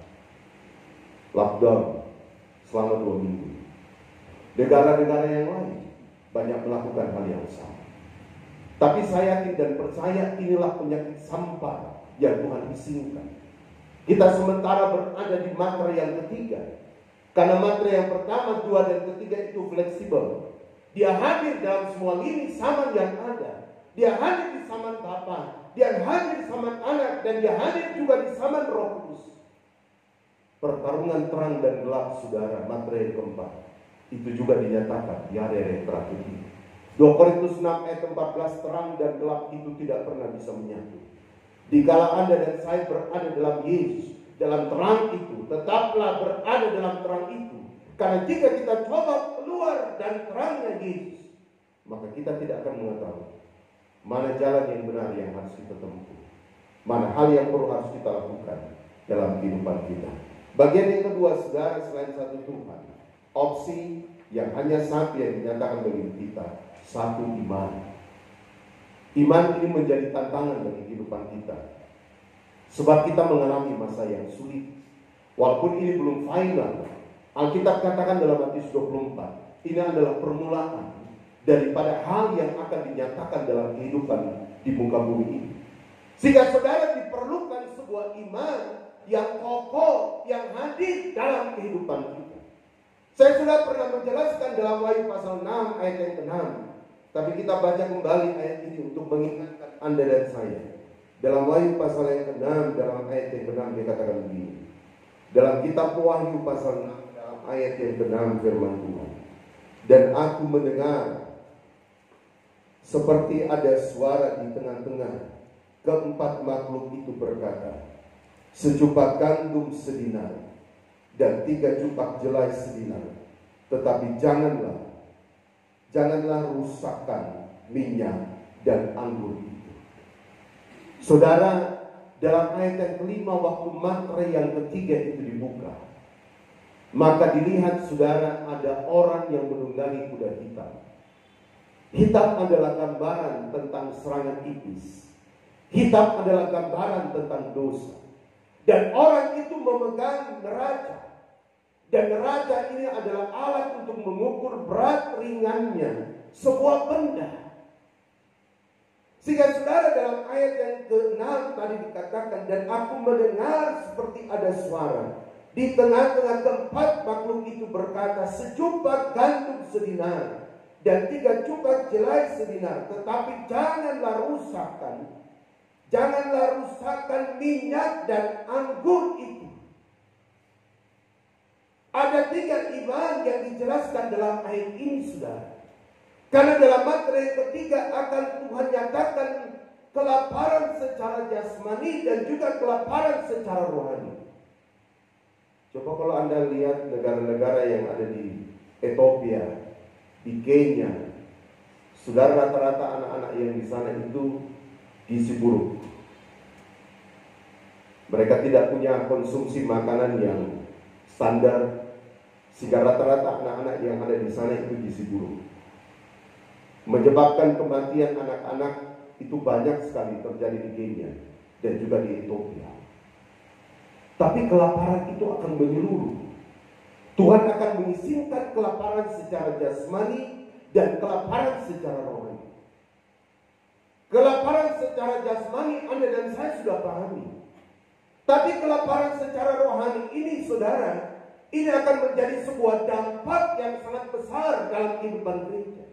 lockdown selama 2 minggu. Negara-negara yang lain banyak melakukan hal yang sama. Tapi saya yakin dan percaya inilah penyakit sampah yang Tuhan izinkan. Kita sementara berada di matra yang ketiga. Karena matra yang pertama, 2 dan ketiga itu fleksibel. Dia hadir dalam semua lini zaman yang ada. Dia hadir di zaman Bapa, dia hadir di zaman Anak, dan dia hadir juga di zaman Roh Kudus. Pertarungan terang dan gelap saudara, matra yang keempat, itu juga dinyatakan di hari-hari yang terakhir ini. 2 Korintus 6:14, terang dan gelap itu tidak pernah bisa menyatu. Dikala Anda dan saya berada dalam Yesus, dalam terang itu, tetaplah berada dalam terang itu. Karena jika kita coba keluar dari terangnya Yesus, maka kita tidak akan mengetahui mana jalan yang benar yang harus kita tempuh, mana hal yang perlu harus kita lakukan dalam kehidupan kita. Bagian yang kedua, saudara, selain satu Tuhan, opsi yang hanya satu yang dinyatakan bagi kita, satu iman. Iman ini menjadi tantangan bagi kehidupan kita. Sebab kita mengalami masa yang sulit. Walaupun ini belum final, Alkitab katakan dalam Matius 24, ini adalah permulaan daripada hal yang akan dinyatakan dalam kehidupan di muka bumi ini. Sehingga saudara diperlukan sebuah iman yang kokoh, yang hadir dalam kehidupan kita. Saya sudah pernah menjelaskan dalam Wahyu pasal 6 ayat yang ke-6. Tapi kita baca kembali ayat ini untuk mengingatkan Anda dan saya. Dalam Wahyu pasal yang ke-6, dalam ayat yang ke-6 dikatakan begini. Dalam kitab Wahyu pasal 6, dalam ayat yang ke-6 firman Tuhan. Dan aku mendengar seperti ada suara di tengah-tengah keempat makhluk itu berkata, secupak gandum sedinar dan 3 cupak jelai sedinar. Tetapi janganlah rusakkan minyak dan anggur itu. Saudara, dalam ayat yang kelima, waktu matra yang ketiga itu dibuka, maka dilihat saudara ada orang yang menunggangi kuda hitam. Hitam adalah gambaran tentang serangan iblis. Hitam adalah gambaran tentang dosa. Dan orang itu memegang neraca. Dan neraca ini adalah alat untuk mengukur berat ringannya sebuah benda. Sehingga saudara, dalam ayat yang ke-6 tadi dikatakan, dan aku mendengar seperti ada suara Di tengah-tengah tempat makhluk itu berkata, sejupak gandum sedinar dan 3 cupak jelai sedinar, tetapi janganlah rusakkan minyak dan anggur itu. Ada 3 iman yang dijelaskan dalam ayat ini, saudara. Karena dalam materi yang ketiga akan Tuhan nyatakan kelaparan secara jasmani dan juga kelaparan secara rohani. Coba kalau Anda lihat negara-negara yang ada di Ethiopia, di Kenya, saudara, rata-rata anak-anak yang di sana itu gizi buruk. Mereka tidak punya konsumsi makanan yang standar, sehingga rata-rata anak-anak yang ada di sana itu gizi buruk. Menyebabkan kematian anak-anak itu banyak sekali terjadi di Kenya dan juga di Ethiopia. Tapi kelaparan itu akan menyeluruh. Tuhan akan mengizinkan kelaparan secara jasmani dan kelaparan secara rohani. Kelaparan secara jasmani Anda dan saya sudah pahami. Tapi kelaparan secara rohani ini, saudara, ini akan menjadi sebuah dampak yang sangat besar dalam kehidupan gereja.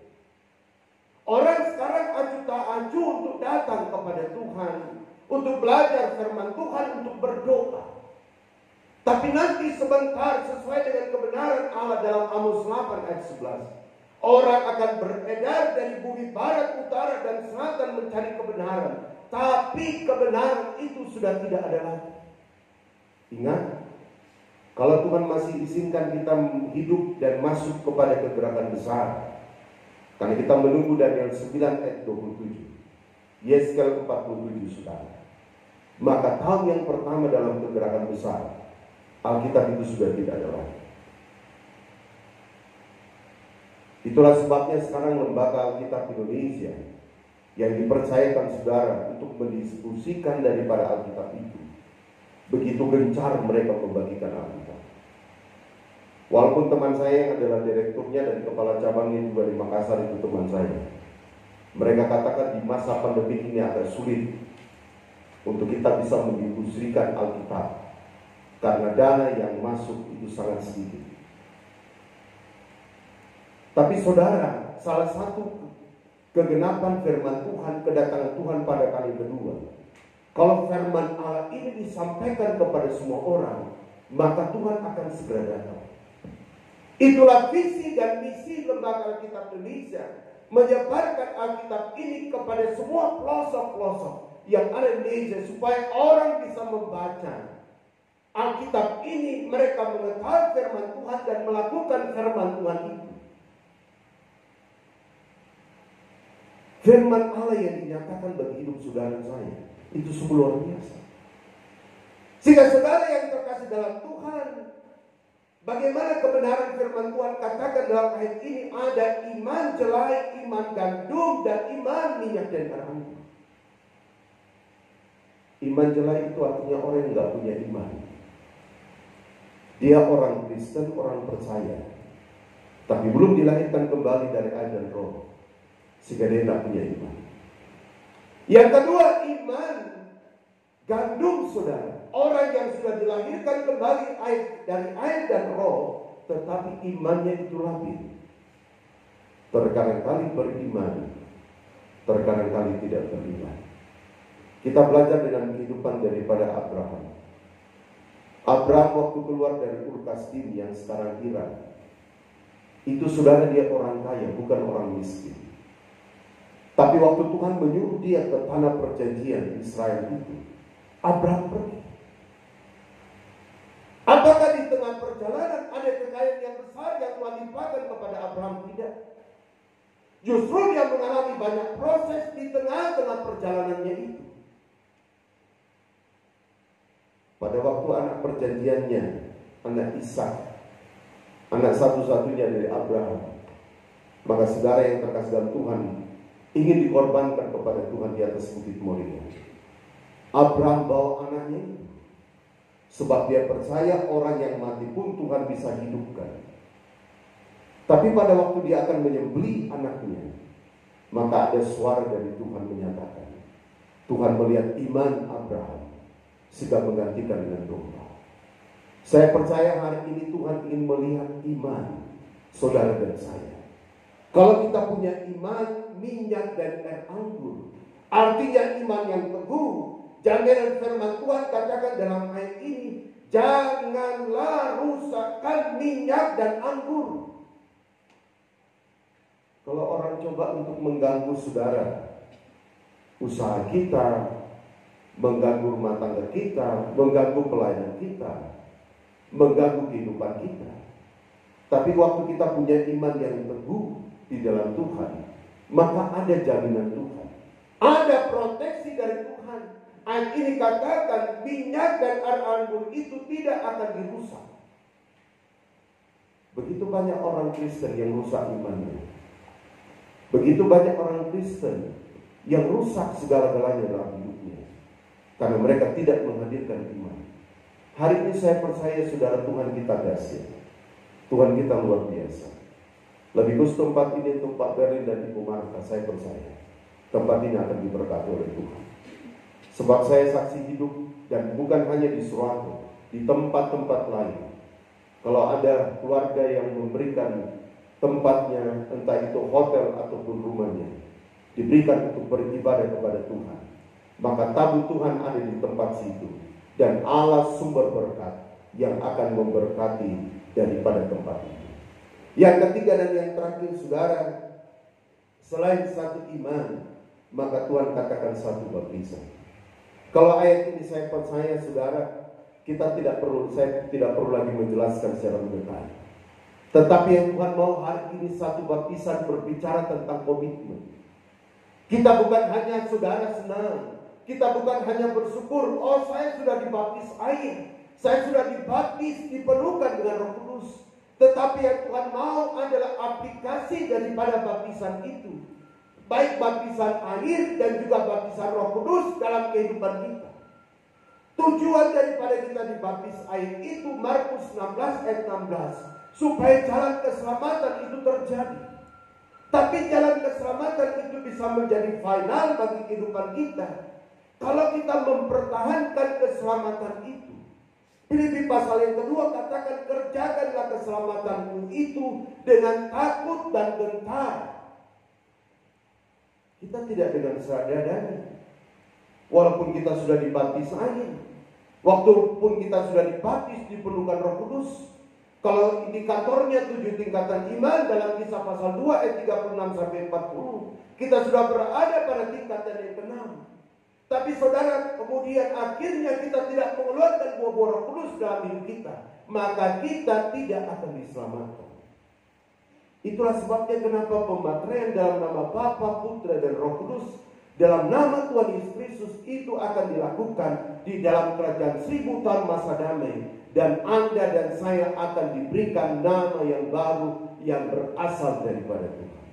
Orang sekarang aju tak aju untuk datang kepada Tuhan, untuk belajar firman Tuhan, untuk berdoa. Tapi nanti sebentar, sesuai dengan kebenaran Allah dalam Amos 8 ayat 11, orang akan beredar dari bumi barat, utara, dan selatan mencari kebenaran. Tapi kebenaran itu sudah tidak ada lagi. Ingat, kalau Tuhan masih izinkan kita hidup dan masuk kepada kegerakan besar, karena kita menunggu Daniel 9 ayat 27, Yeskel 47, saudara, maka tahun yang pertama dalam kegerakan besar, Alkitab itu sudah tidak ada lagi. Itulah sebabnya sekarang Lembaga Alkitab Indonesia yang dipercayakan saudara untuk mendiskusikan daripada Alkitab itu, begitu gencar mereka membagikan Alkitab. Walaupun teman saya yang adalah direkturnya dan kepala cabangnya juga di Makassar itu teman saya, mereka katakan di masa pandemi ini agak sulit untuk kita bisa mendiskusikan Alkitab, karena dana yang masuk itu sangat sedikit. Tapi saudara, salah satu kegenapan firman Tuhan, kedatangan Tuhan pada kali kedua, kalau firman Allah ini disampaikan kepada semua orang, maka Tuhan akan segera datang. Itulah visi dan misi Lembaga Alkitab Indonesia, menyebarkan Alkitab ini kepada semua pelosok-pelosok yang ada di Indonesia, supaya orang bisa membaca Alkitab ini, mereka mengetahui firman Tuhan dan melakukan firman Tuhan itu. Firman Allah yang dinyatakan bagi hidup saudara saya, itu sungguh luar biasa. Sehingga saudara yang terkasih dalam Tuhan, bagaimana kebenaran firman Tuhan katakan dalam ayat ini, ada iman jelai, iman gandum, dan iman minyak dan anggur. Iman jelai itu artinya orang yang gak punya iman. Dia orang Kristen, orang percaya, tapi belum dilahirkan kembali dari air dan roh, sehingga dia tidak punya iman. Yang kedua, iman gandum, saudara. Orang yang sudah dilahirkan kembali dari air dan roh, tetapi imannya itu labil. Terkadang-kali beriman, terkadang-kali tidak beriman. Kita belajar dengan kehidupan daripada Abraham. Abraham waktu keluar dari Ur Kasdim yang sekarang Iran, itu saudara, dia orang kaya, bukan orang miskin. Tapi waktu Tuhan menyuruh dia ke tanah perjanjian Israel itu, Abraham pergi. Apakah di tengah perjalanan ada kekayaan yang besar yang Tuhan limpahkan kepada Abraham? Tidak. Justru dia mengalami banyak proses di tengah-tengah perjalanannya itu. Pada waktu anak perjanjiannya, anak Ishak, anak satu-satunya dari Abraham, maka saudara yang terkasih dalam Tuhan, ingin dikorbankan kepada Tuhan di atas bukit Moria. Abraham bawa anaknya itu, sebab dia percaya orang yang mati pun Tuhan bisa hidupkan. Tapi pada waktu dia akan menyembelih anaknya, maka ada suara dari Tuhan menyatakan, Tuhan melihat iman Abraham, sehingga menggantikan dengan domba. Saya percaya hari ini Tuhan ingin melihat iman saudara dan saya. Kalau kita punya iman, minyak dan air anggur, artinya iman yang teguh. Jaminan firman Tuhan katakan dalam ayat ini, janganlah rusakkan minyak dan anggur. Kalau orang coba untuk mengganggu saudara, usaha kita, mengganggu rumah tangga kita, mengganggu pelayanan kita, mengganggu kehidupan kita. Tapi waktu kita punya iman yang teguh di dalam Tuhan, maka ada jaminan Tuhan, ada proteksi dari Tuhan. Ayat ini katakan minyak dan air anggur itu tidak akan dirusak. Begitu banyak orang Kristen yang rusak imannya. Begitu banyak orang Kristen yang rusak segala-galanya dalam hidupnya, karena mereka tidak menghadirkan iman. Hari ini saya percaya saudara, Tuhan kita dahsyat, Tuhan kita luar biasa. Lebih khusus tempat ini untuk Pak Berlin dan Ibu Marta, saya percaya tempat ini akan diberkati oleh Tuhan. Sebab saya saksi hidup, dan bukan hanya di Surabaya, di tempat-tempat lain. Kalau ada keluarga yang memberikan tempatnya, entah itu hotel ataupun rumahnya, diberikan untuk beribadah kepada Tuhan, maka tabut Tuhan ada di tempat situ, dan Allah sumber berkat yang akan memberkati daripada tempat itu. Yang ketiga dan yang terakhir saudara, selain satu iman, maka Tuhan katakan satu baptisan. Kalau ayat ini saya percaya saudara, saya tidak perlu lagi menjelaskan secara mendetail. Tetapi yang Tuhan mau hari ini satu baptisan berbicara tentang komitmen. Kita bukan hanya saudara senang, kita bukan hanya bersyukur, oh saya sudah dibaptis air, saya sudah dibaptis, dipenuhkan dengan Roh Kudus. Tetapi yang Tuhan mau adalah aplikasi daripada baptisan itu, baik baptisan air dan juga baptisan Roh Kudus dalam kehidupan kita. Tujuan daripada kita dibaptis air itu Markus 16 ayat 16, supaya jalan keselamatan itu terjadi. Tapi jalan keselamatan itu bisa menjadi final bagi kehidupan kita kalau kita mempertahankan keselamatan itu. Filipi pasal yang kedua katakan, kerjakanlah keselamatanmu itu dengan takut dan gentar. Kita tidak dengan sadar, walaupun kita sudah dibaptis air, waktu pun kita sudah dibaptis, dipenuhkan Roh Kudus. Kalau indikatornya 7 tingkatan iman dalam Kisah pasal 2 ayat 36 sampai 40, kita sudah berada pada tingkatan yang ke-6. Tapi saudara, kemudian akhirnya kita tidak mengeluarkan buah-buah Roh Kudus dalam hidup kita, maka kita tidak akan diselamatkan. Itulah sebabnya kenapa pematraian dalam nama Bapa, Putra, dan Roh Kudus dalam nama Tuhan Yesus Kristus itu akan dilakukan di dalam kerajaan 1000 tahun masa damai. Dan Anda dan saya akan diberikan nama yang baru yang berasal daripada Tuhan.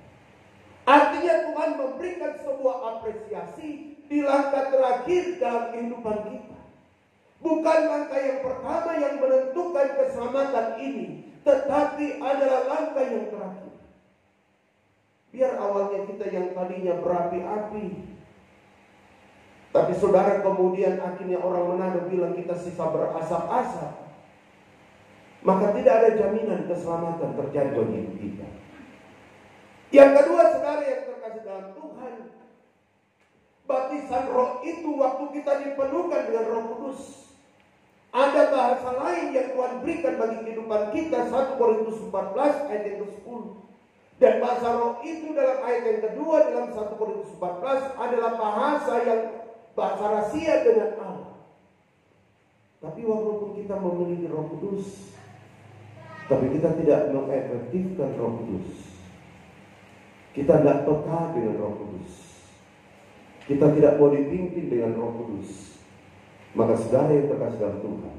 Artinya Tuhan memberikan sebuah apresiasi di langkah terakhir dalam kehidupan kita. Bukan langkah yang pertama yang menentukan keselamatan ini, tetapi adalah langkah yang terakhir. Biar awalnya kita yang tadinya berapi-api, tapi saudara kemudian akhirnya orang Manado bilang kita sisa berasap-asap, maka tidak ada jaminan keselamatan terjadi bagi hidup kita. Yang kedua saudara yang terkasih dalam Tuhan, baptisan roh itu waktu kita dipenuhkan dengan Roh Kudus. Ada bahasa lain yang Tuhan berikan bagi kehidupan kita, 1 Korintus 14 ayat yang ke-10. Dan bahasa roh itu dalam ayat yang kedua dalam 1 Korintus 14 adalah bahasa rahasia dengan Allah. Tapi walaupun kita memiliki Roh Kudus, tapi kita tidak mengefektifkan Roh Kudus, kita tidak peka dengan Roh Kudus, kita tidak mau dipimpin dengan Roh Kudus, maka saudara yang terkasih dalam Tuhan,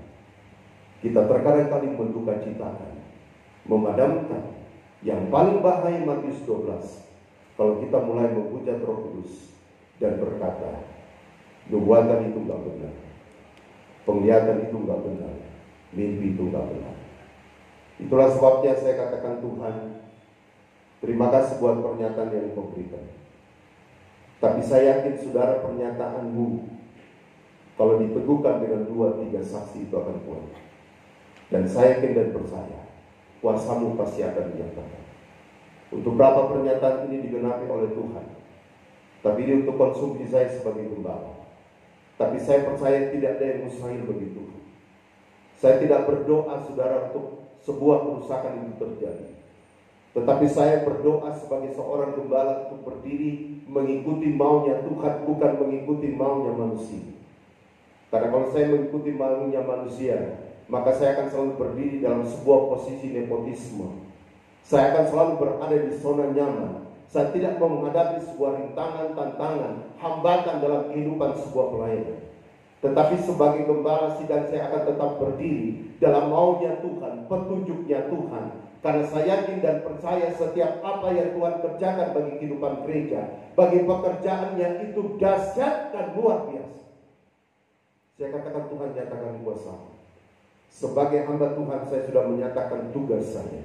kita terkadang kali menduka citakan, memadamkan. Yang paling bahaya Matius 12, kalau kita mulai menghujat Roh Kudus dan berkata, nubuatan itu enggak benar, penglihatan itu enggak benar, mimpi itu enggak benar. Itulah sebabnya saya katakan, Tuhan, terima kasih buat pernyataan yang Kau berikan. Tapi saya yakin saudara, pernyataanmu kalau diteguhkan dengan 2-3 saksi itu akan kuat. Dan saya yakin dan percaya, kuasa-Mu pasti akan dinyatakan. Untuk berapa pernyataan ini digenapi oleh Tuhan, tapi ini untuk konsumsi saya sebagai gembala. Tapi saya percaya tidak ada yang mustahil bagi Tuhan. Saya tidak berdoa saudara untuk sebuah kerusakan itu terjadi, tetapi saya berdoa sebagai seorang gembala untuk berdiri mengikuti maunya Tuhan, bukan mengikuti maunya manusia. Karena kalau saya mengikuti maunya manusia, maka saya akan selalu berdiri dalam sebuah posisi nepotisme. Saya akan selalu berada di zona nyaman. Saya tidak mau menghadapi sebuah rintangan, tantangan, hambatan dalam kehidupan sebuah pelayanan. Tetapi sebagai gembala sidang, saya akan tetap berdiri dalam maunya Tuhan, petunjuknya Tuhan. Karena saya yakin dan percaya setiap apa yang Tuhan kerjakan bagi kehidupan gereja, bagi pekerjaannya itu dahsyat dan luar biasa. Saya katakan Tuhan nyatakan kuasa. Sebagai hamba Tuhan saya sudah menyatakan tugas saya.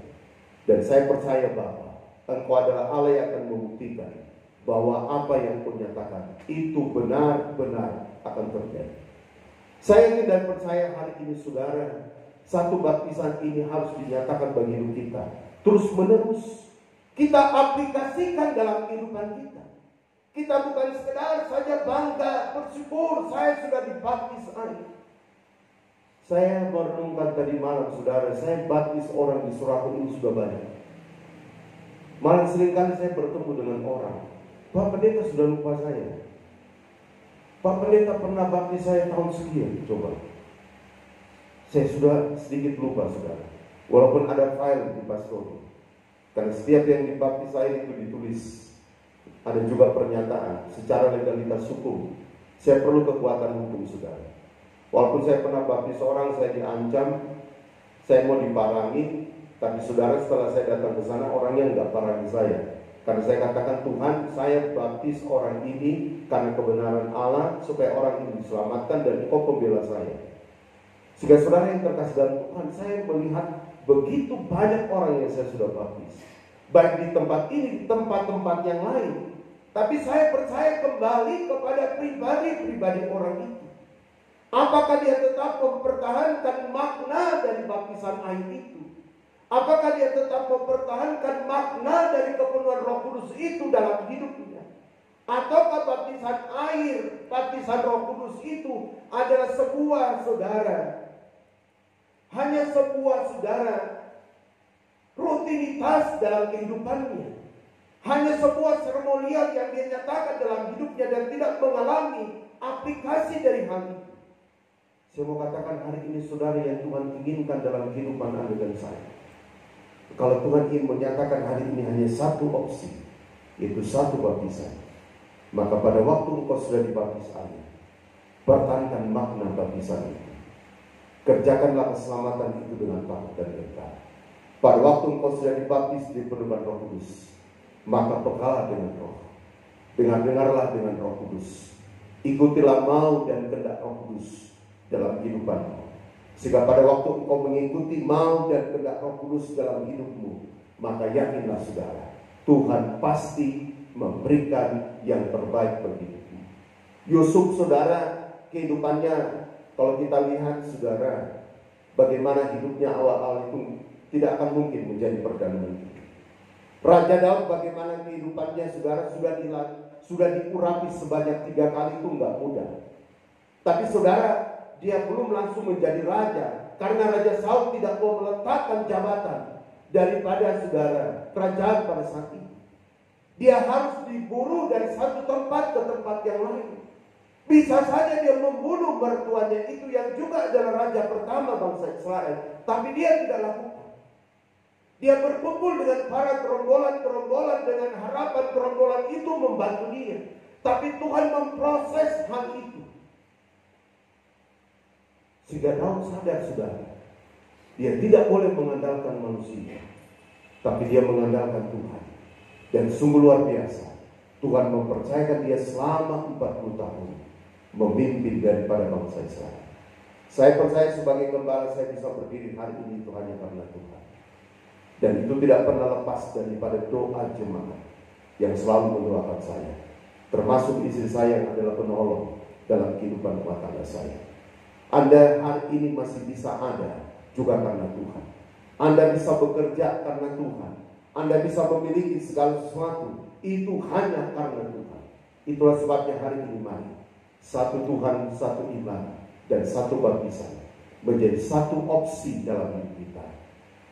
Dan saya percaya Bapa, Engkau adalah Allah yang akan membuktikan bahwa apa yang Kau nyatakan itu benar-benar akan terjadi. Saya yakin dan percaya hari ini saudara, satu baptisan ini harus dinyatakan bagi hidup kita. Terus menerus kita aplikasikan dalam kehidupan kita. Kita bukan sekedar saja bangga, bersyukur saya sudah dibaptis air. Saya merenungkan tadi malam saudara, saya baptis orang di Surakarta ini sudah banyak. Malah seringkali saya bertemu dengan orang, Pak Pendeta sudah lupa saya. Pak Pendeta pernah baptis saya tahun sekian, coba. Saya sudah sedikit lupa saudara. Walaupun ada file di pastor. Karena setiap yang dibaptis saya itu ditulis. Ada juga pernyataan secara legalitas hukum. Saya perlu kekuatan hukum saudara. Walaupun saya pernah baptis orang, saya diancam, saya mau diparangi, tapi saudara setelah saya datang ke sana orangnya nggak parangi saya. Karena saya katakan Tuhan, saya baptis orang ini karena kebenaran Allah supaya orang ini diselamatkan dan Engkau pembela saya. Sehingga saudara yang terkasih dalam Tuhan, saya melihat begitu banyak orang yang saya sudah baptis, baik di tempat ini, di tempat-tempat yang lain. Tapi saya percaya kembali kepada pribadi-pribadi orang itu. Apakah dia tetap mempertahankan makna dari baptisan air itu? Apakah dia tetap mempertahankan makna dari kepenuhan Roh Kudus itu dalam hidupnya? Ataukah baptisan air, baptisan Roh Kudus itu adalah sebuah saudara, hanya sebuah saudara rutinitas dalam kehidupannya, hanya sebuah seremonial yang dia nyatakan dalam hidupnya dan tidak mengalami aplikasi dari hal itu. Saya mau katakan hari ini saudara yang Tuhan inginkan dalam kehidupan Anda dan saya. Kalau Tuhan ingin menyatakan hari ini hanya satu opsi, yaitu satu baptisan, maka pada waktu engkau sudah dibaptis air, pertahankan makna baptisan itu. Kerjakanlah keselamatan itu dengan taat dan lekat. Pada waktu engkau sudah dibaptis di penuhan Roh Kudus, maka bekalah dengan Roh. Dengarlah dengan Roh Kudus. Ikutilah mau dan kehendak Roh Kudus dalam kehidupanmu. Sehingga pada waktu engkau mengikuti mau dan kehendak Roh Kudus dalam hidupmu, maka yakinlah saudara, Tuhan pasti memberikan yang terbaik bagi hidupmu. Yusuf saudara, kehidupannya kalau kita lihat saudara, bagaimana hidupnya awal-awal itu tidak akan mungkin menjadi perdana menteri. Raja Daud bagaimana kehidupannya saudara, sudah diurapi sebanyak 3 kali itu nggak mudah. Tapi saudara, dia belum langsung menjadi raja karena Raja Saul tidak mau meletakkan jabatan daripada saudara kerajaan pada saat itu. Dia harus diburu dari satu tempat ke tempat yang lain. Bisa saja dia membunuh mertuanya itu yang juga adalah raja pertama bangsa Israel, tapi dia tidak lakukan. Dia berkumpul dengan para gerombolan-gerombolan dengan harapan gerombolan itu membantu dia. Tapi Tuhan memproses hal itu. Sehingga Daud sadar saudara, dia tidak boleh mengandalkan manusia, tapi dia mengandalkan Tuhan. Dan sungguh luar biasa, Tuhan mempercayakan dia selama 40 tahun memimpin daripada bangsa Israel. Saya percaya sebagai gembala saya bisa berdiri hari ini itu hanya karena Tuhan. Dan itu tidak pernah lepas daripada doa jemaat yang selalu mendoakan saya, termasuk istri saya yang adalah penolong dalam kehidupan rumah tangga saya. Anda hari ini masih bisa ada juga karena Tuhan. Anda bisa bekerja karena Tuhan. Anda bisa memiliki segala sesuatu, itu hanya karena Tuhan. Itulah sebabnya hari ini mari, satu Tuhan, satu iman, dan satu baptisan menjadi satu opsi dalam hidup kita.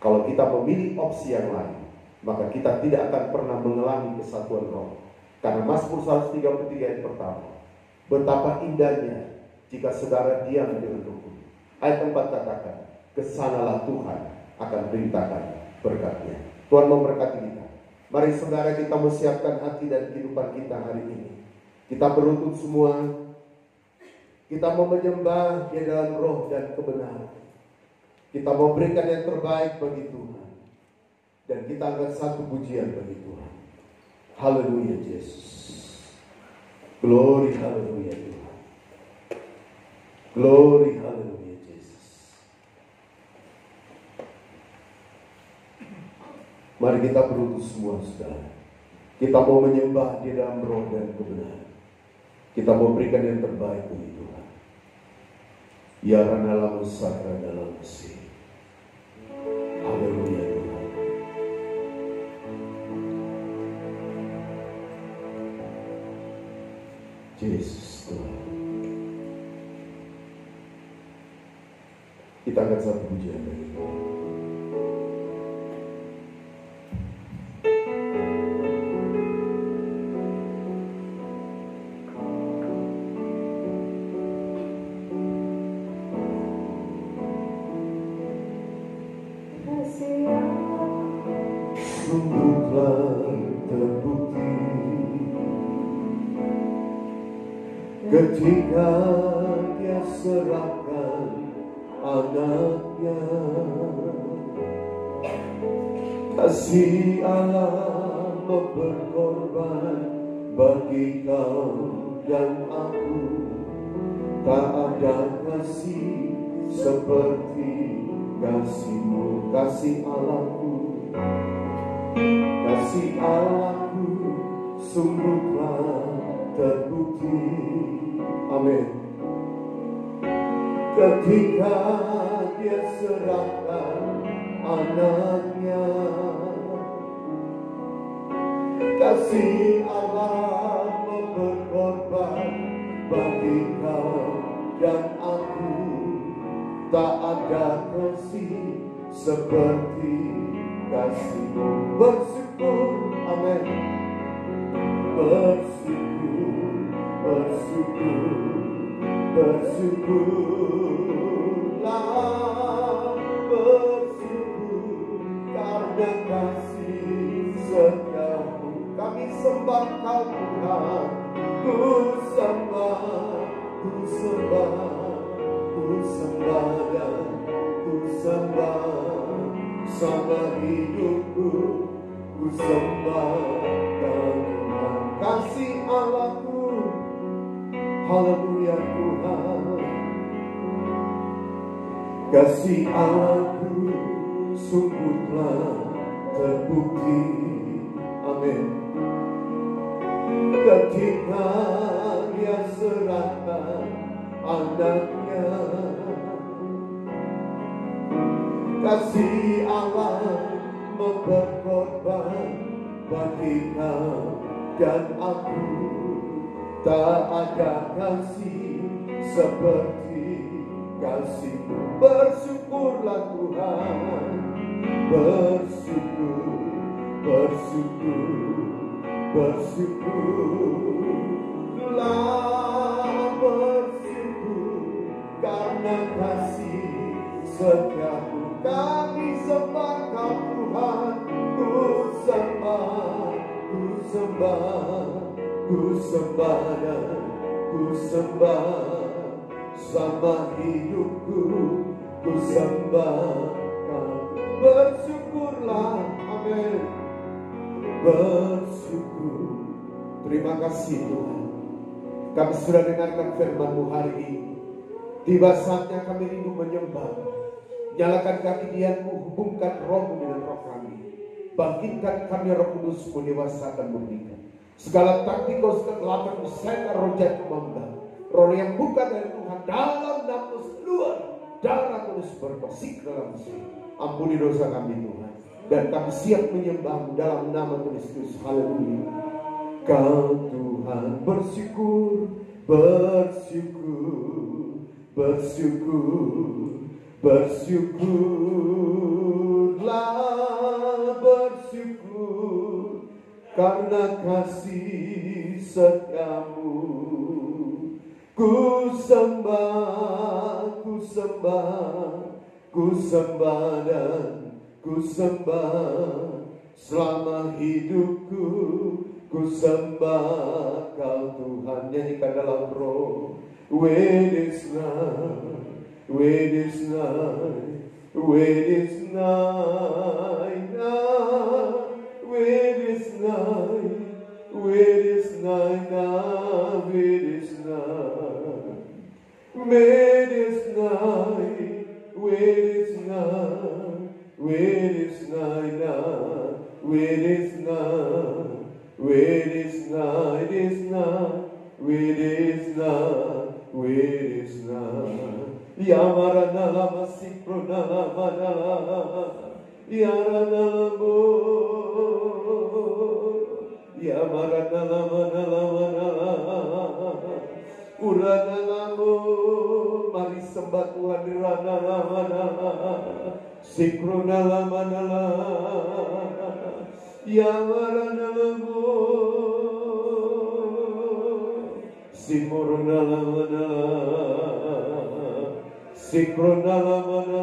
Kalau kita memilih opsi yang lain, maka kita tidak akan pernah mengalami kesatuan roh. Karena Mazmur 133 ayat pertama, betapa indahnya jika saudara diam dengan rukun. Ayat 4 katakan, kesanalah Tuhan akan perintahkan berkatnya. Tuhan memberkati kita. Mari saudara kita mempersiapkan hati dan kehidupan kita hari ini. Kita berlutut semua. Kita mau menyembah di dalam roh dan kebenaran. Kita mau berikan yang terbaik bagi Tuhan. Dan kita angkat satu pujian bagi Tuhan. Haleluya Yesus. Glory haleluya Tuhan. Glory haleluya Yesus. Mari kita berlutut semua saudara. Kita mau menyembah di dalam roh dan kebenaran. Kita mau berikan yang terbaik bagi Tuhan. Ya Ranalah Musakra dalam Mesih. Haleluya Tuhan. Yesus Tuhan. Kita akan satu pujian bagi Tuhan. Ketika dia serahkan anaknya, kasih Allah berkorban bagi kau dan aku. Tak ada kasih seperti kasih-Mu, kasih Allahku. Kasih Allahku sungguhlah terbukti. Amin. Ketika dia serahkan anaknya, kasih Allah berkorban bagi kau dan aku. Tak ada kasih seperti kasih-Mu. Bersyukur, amin. Bersyukur, bersyukur, bersyukurlah, bersyukur karena kasih setiamu. Kami sembah Kau Tuhan, ku sembah, ku sembah, ku sembah dan ku sembah. Sama hidupku, ku sembah karena kasih Allahku. Haleluya Tuhan. Kasih Allahku sungguhlah terbukti. Amin. Ketika dia serahkan anaknya, kasih Allah berkorban bagi kau dan aku. Tak ada kasih seperti kasih-Mu. Bersyukurlah Tuhan, bersyukur, bersyukur, bersyukurlah, bersyukur karena kasih setiamu. Kami sembah Kau Tuhan, ku sembah, ku sembah, ku sembah dan ku sembah. Sama hidupku, ku sembah Kau. Bersyukurlah, amin. Bersyukur. Terima kasih Tuhan. Kami sudah dengarkan firman-Mu hari ini. Tiba saatnya kami rindu menyembah. Nyalakan keadilanmu, hubungkan rohmu dengan roh kami. Bangkitkan kami Roh Kudus-Mu, dewasakan murnikan. Segala taktik kau kegelapan, usaikan roh jahat membelah. Roh yang bukan dari Tuhan dalam nafas keluar darah terus berbasik dalam sini. Ampuni dosa kami Tuhan, dan kami siap menyembah dalam nama Kristus. Haleluya. Kau Tuhan bersyukur, bersyukur, bersyukur, bersyukurlah, bersyukur karena kasih setiamu. Ku sembah, ku sembah, ku sembah dan ku sembah selama hidupku. Ku sembah Kau Tuhan. Nyanyikan dalam roh. With this night, with this night, with this night, with this night, with this night, with this night, with this night, with this night, with this night, with this night. With this night, this night, with this night, with this night. Yamarana lama sikrona lama nala, yarana lamo, yamarana lama nala, urana lamo. Mari sembah Tuhan di rana lama nala, sikrona lama nala. Yamarana lamo, simuruna lamana, sikrona lamana,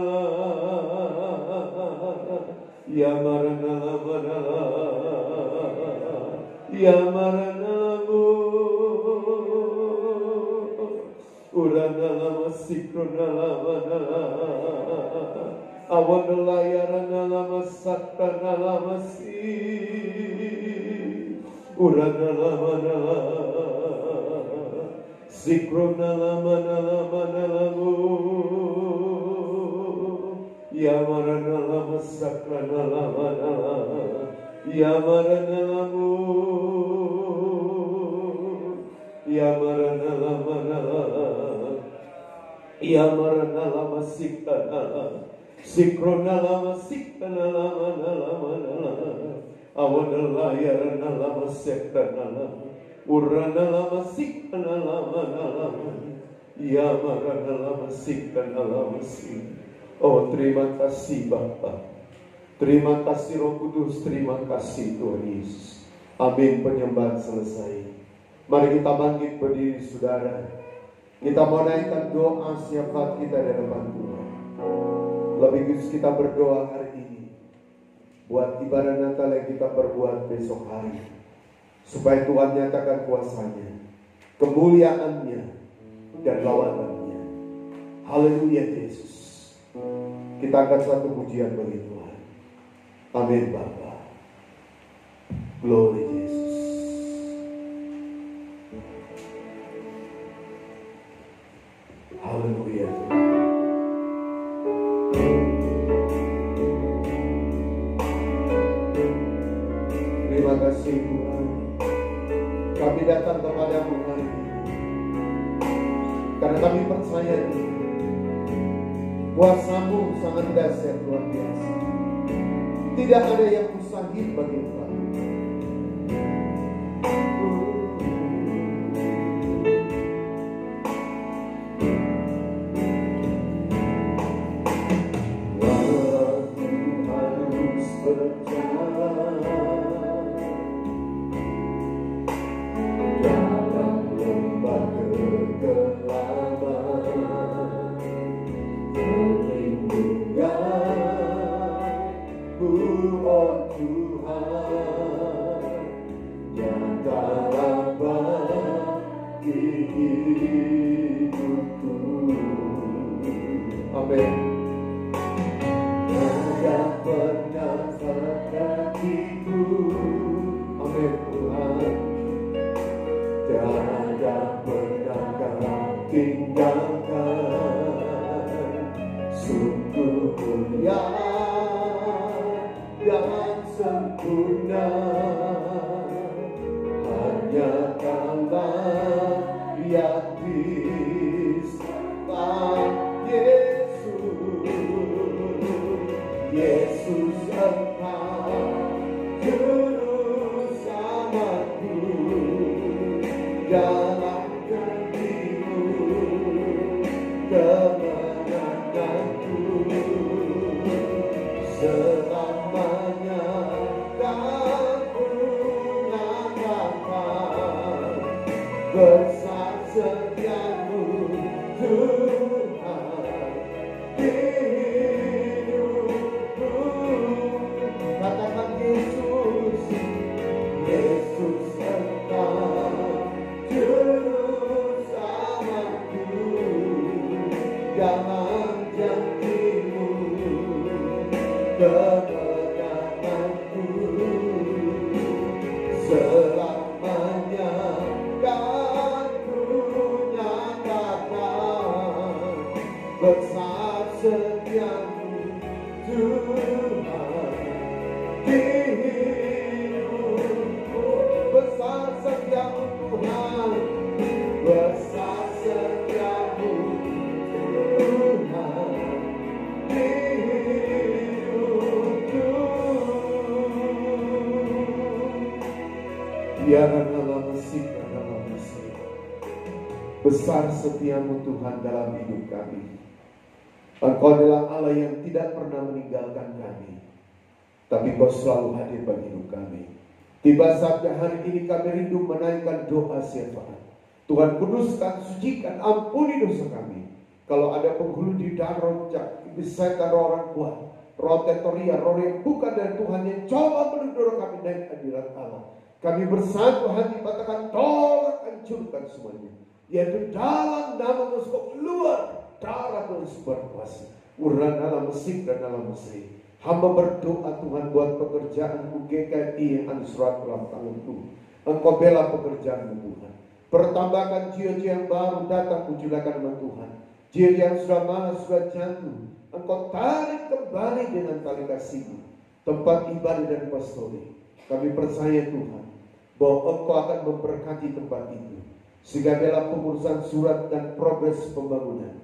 yamarana lamana, yamarana lamo, urana lama sikrona lamana. Awanala yarana lama satana lama si, urana lama nala, sikrona lama nalamu, yamarana lama sakrana lama nala, yamarana lamu, yamarana lama nala, yamarana lama sikrana. Sikrona lama sikrona lama lama lama, awanala yarana lama sikrona lama, urana lama sikrona lama lama, yamarana lama sikrona lama si. Oh terima kasih Bapa, terima kasih Roh Kudus, terima kasih Tuhan Yesus. Amin. Penyembahan selesai. Mari kita bangkit berdiri saudara. Kita mau naikkan doa syafaat kita di depan Tuhan. Lebih khusus kita berdoa hari ini buat ibadah Natal yang kita perbuat besok hari, supaya Tuhan nyatakan kuasanya, kemuliaannya, dan lawanannya. Haleluya Yesus. Kita akan satu pujian bagi Tuhan. Amin Bapa. Glory Yesus. Haleluya. Terima kasih Tuhan, kami datang kepadamu hari ini karena kami percaya Tuhan, kuasa-Mu sangat dahsyat luar biasa. Tidak ada yang mustahil bagi Tuhan. Yesus dalam janji-Mu kemenanganku selamanya kan ku nyatakan besar setiamu Tuhan di hidupku. Katakan Yesus, Yesus Engkau juru selamatku dalam janji-Mu kemenanganku selamanya kan ku nyatakan besar setiamu Tuhan di hidupku. Besar setiamu Tuhan, besar setiamu Tuhan di hidupku. Biarlah dalam musik, besar setiamu Tuhan dalam hidup kami. Engkau adalah Allah yang tidak pernah meninggalkan kami, tapi Kau selalu hadir bagi hidup kami. Tiba saatnya hari ini kami rindu menaikkan doa syafaat. Tuhan kuduskan, sucikan, ampuni dosa kami. Kalau ada penghulu di dalam bisaikan orang kuat, roh tetoria, roh yang bukan dari Tuhan yang coba mendorong kami naik hadirat Allah. Kami bersatu hati katakan tolak hancurkan semuanya. Yaitu dalam nama Yesus keluar darah Yesus berkuasa. Urang dalam musik dan dalam musik. Hamba berdoa Tuhan buat pekerjaan GKI yang surat dalam tanganku. Engkau bela pekerjaan Tuhan. Pertambahkan jiwa-jiwa yang baru datang mujudkan nama Tuhan. Jiwa yang sudah malas, sudah jatuh, Engkau tarik kembali dengan tali kasih-Mu. Tempat ibadah dan pastori. Kami percaya Tuhan bahwa Engkau akan memberkati tempat itu. Sehingga dalam pengurusan surat dan progres pembangunan,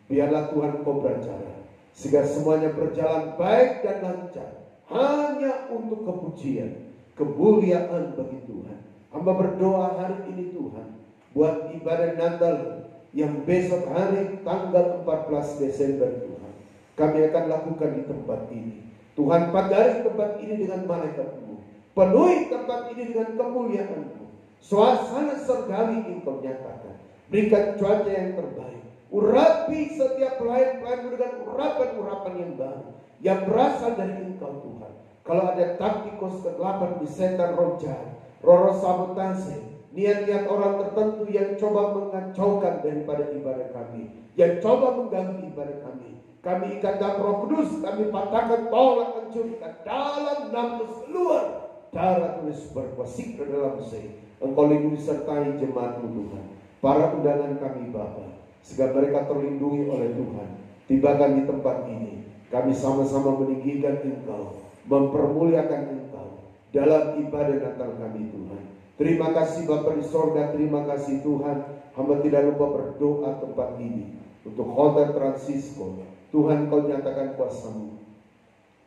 biarlah Tuhan Engkau berbicara. Sehingga semuanya berjalan baik dan lancar. Hanya untuk kepujian, kemuliaan bagi Tuhan. Hamba berdoa hari ini Tuhan, buat ibadah Natal yang besok hari tanggal 14 Desember Tuhan. Kami akan lakukan di tempat ini. Tuhan padari tempat ini dengan malaikat-Mu. Penuhi tempat ini dengan kemuliaan-Mu. Suasana surgawi Engkau nyatakan. Berikan cuaca yang terbaik. Urapi setiap pelayan-pelayan dengan urapan-urapan yang baru yang berasal dari Engkau Tuhan. Kalau ada taktikos kegelapan di setan roh jahat, roh sabotase, niat-niat orang tertentu yang coba mengacaukan daripada ibadah kami, yang coba mengganggu ibadah kami ikat dalam Roh Kudus, kami patahkan, tolak, hancurkan dalam nama Yesus. Keluar darah Yesus berkuasa ke dalam saya. Engkau lindungi sertai jemaat-Mu Tuhan, para undangan kami Bapa, sehingga mereka terlindungi oleh Tuhan. Tibakan di tempat ini, kami sama-sama meninggikan Engkau, mempermuliakan Engkau dalam ibadah Natal kami Tuhan. Terima kasih Bapa di sorga, terima kasih Tuhan. Hamba tidak lupa berdoa tempat ini untuk Hotel Francisco. Tuhan Kau nyatakan kuasa-Mu.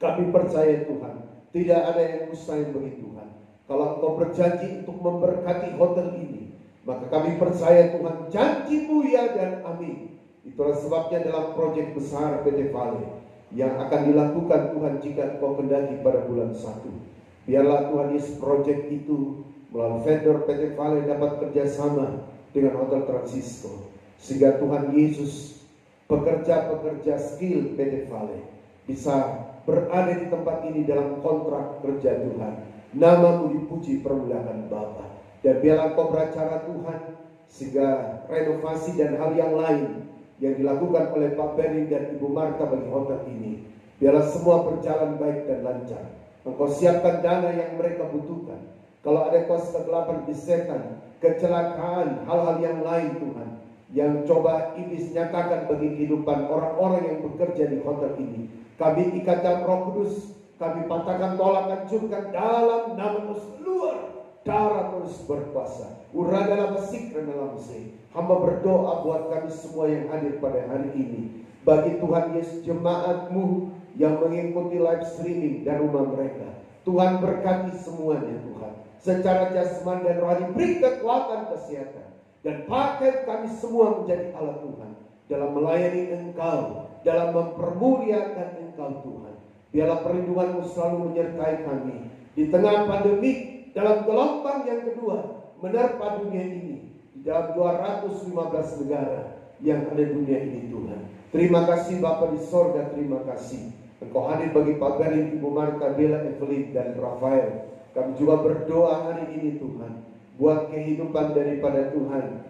Kami percaya Tuhan, tidak ada yang mustahil bagi Tuhan. Kalau Engkau berjanji untuk memberkati hotel ini, maka kami percaya Tuhan janji-Mu ya dan amin. Itulah sebabnya dalam proyek besar PT Vale yang akan dilakukan Tuhan jika Engkau kendaki pada bulan 1. Biarlah Tuhan Yesus proyek itu melalui vendor PT Vale dapat kerjasama dengan Hotel Francisco. Sehingga Tuhan Yesus pekerja-pekerja skill PT Vale bisa berada di tempat ini dalam kontrak kerja Tuhan. Nama-Mu dipuji, permuliakan Bapa. Dan biarlah Engkau beracara Tuhan, sehingga renovasi dan hal yang lain yang dilakukan oleh Pak Beri dan Ibu Marta bagi hotel ini, biarlah semua berjalan baik dan lancar. Engkau siapkan dana yang mereka butuhkan. Kalau ada kuasa kegelapan di setan, kecelakaan, hal-hal yang lain Tuhan, yang coba iblis nyatakan bagi kehidupan orang-orang yang bekerja di hotel ini, kami ikat dalam Roh Kudus, kami patahkan, tolak, hancurkan dalam nama Yesus. Keluar darah terus berkuasa. Urang dalam musik dan dalam musik. Hamba berdoa buat kami semua yang hadir pada hari ini. Bagi Tuhan Yesus, jemaat-Mu yang mengikuti live streaming dari rumah mereka. Tuhan berkati semuanya Tuhan. Secara jasmani dan rohani beri kekuatan kesehatan. Dan pakai kami semua menjadi alat Tuhan. Dalam melayani Engkau. Dalam mempermuliakan Engkau Tuhan. Biarlah perlindungan-Mu selalu menyertai kami. Di tengah pandemi, dalam gelombang yang kedua, menerpa dunia ini. Di dalam 215 negara yang ada dunia ini Tuhan. Terima kasih Bapa di sorga, terima kasih. Engkau hadir bagi Pak Berin, Ibu Marta, Bella, Evelyn, dan Rafael. Kami juga berdoa hari ini Tuhan. Buat kehidupan daripada Tuhan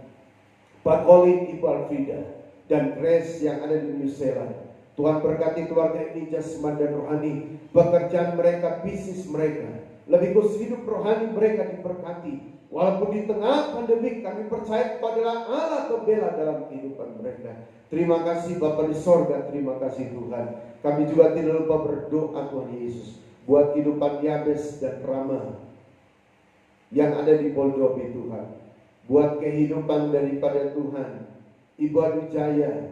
Pak Colin, Ibu Alfrida, dan Grace yang ada di New Zealand. Tuhan berkati keluarga ini jasmani dan rohani. Pekerjaan mereka, bisnis mereka. Lebih khusus hidup rohani mereka diberkati. Walaupun di tengah pandemi kami percaya kepada Allah pembela dalam kehidupan mereka. Terima kasih Bapa di sorga, terima kasih Tuhan. Kami juga tidak lupa berdoa Tuhan Yesus. Buat kehidupan Yabes dan Rama yang ada di Poldobi Tuhan. Buat kehidupan daripada Tuhan Ibu Adujaya,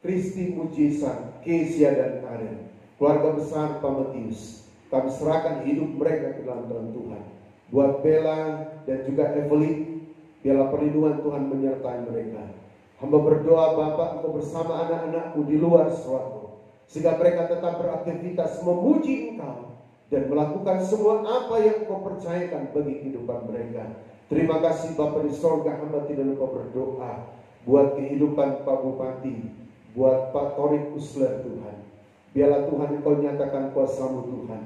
Kristi Mujisa, Kesia dan Karen. Keluarga besar Pak Matius. Kami serahkan hidup mereka ke dalam tangan Tuhan. Buat Bella dan juga Evelyn, biarlah perlindungan Tuhan menyertai mereka. Hamba berdoa Bapak, Engkau bersama anak-anakku di luar suatu, sehingga mereka tetap beraktivitas memuji Engkau dan melakukan semua apa yang Engkau percayakan bagi kehidupan mereka. Terima kasih Bapak di sorga, hamba tidak lupa berdoa buat kehidupan Pak Bupati, buat Pak Torik Usler Tuhan. Biarlah Tuhan Engkau nyatakan kuasa-Mu Tuhan.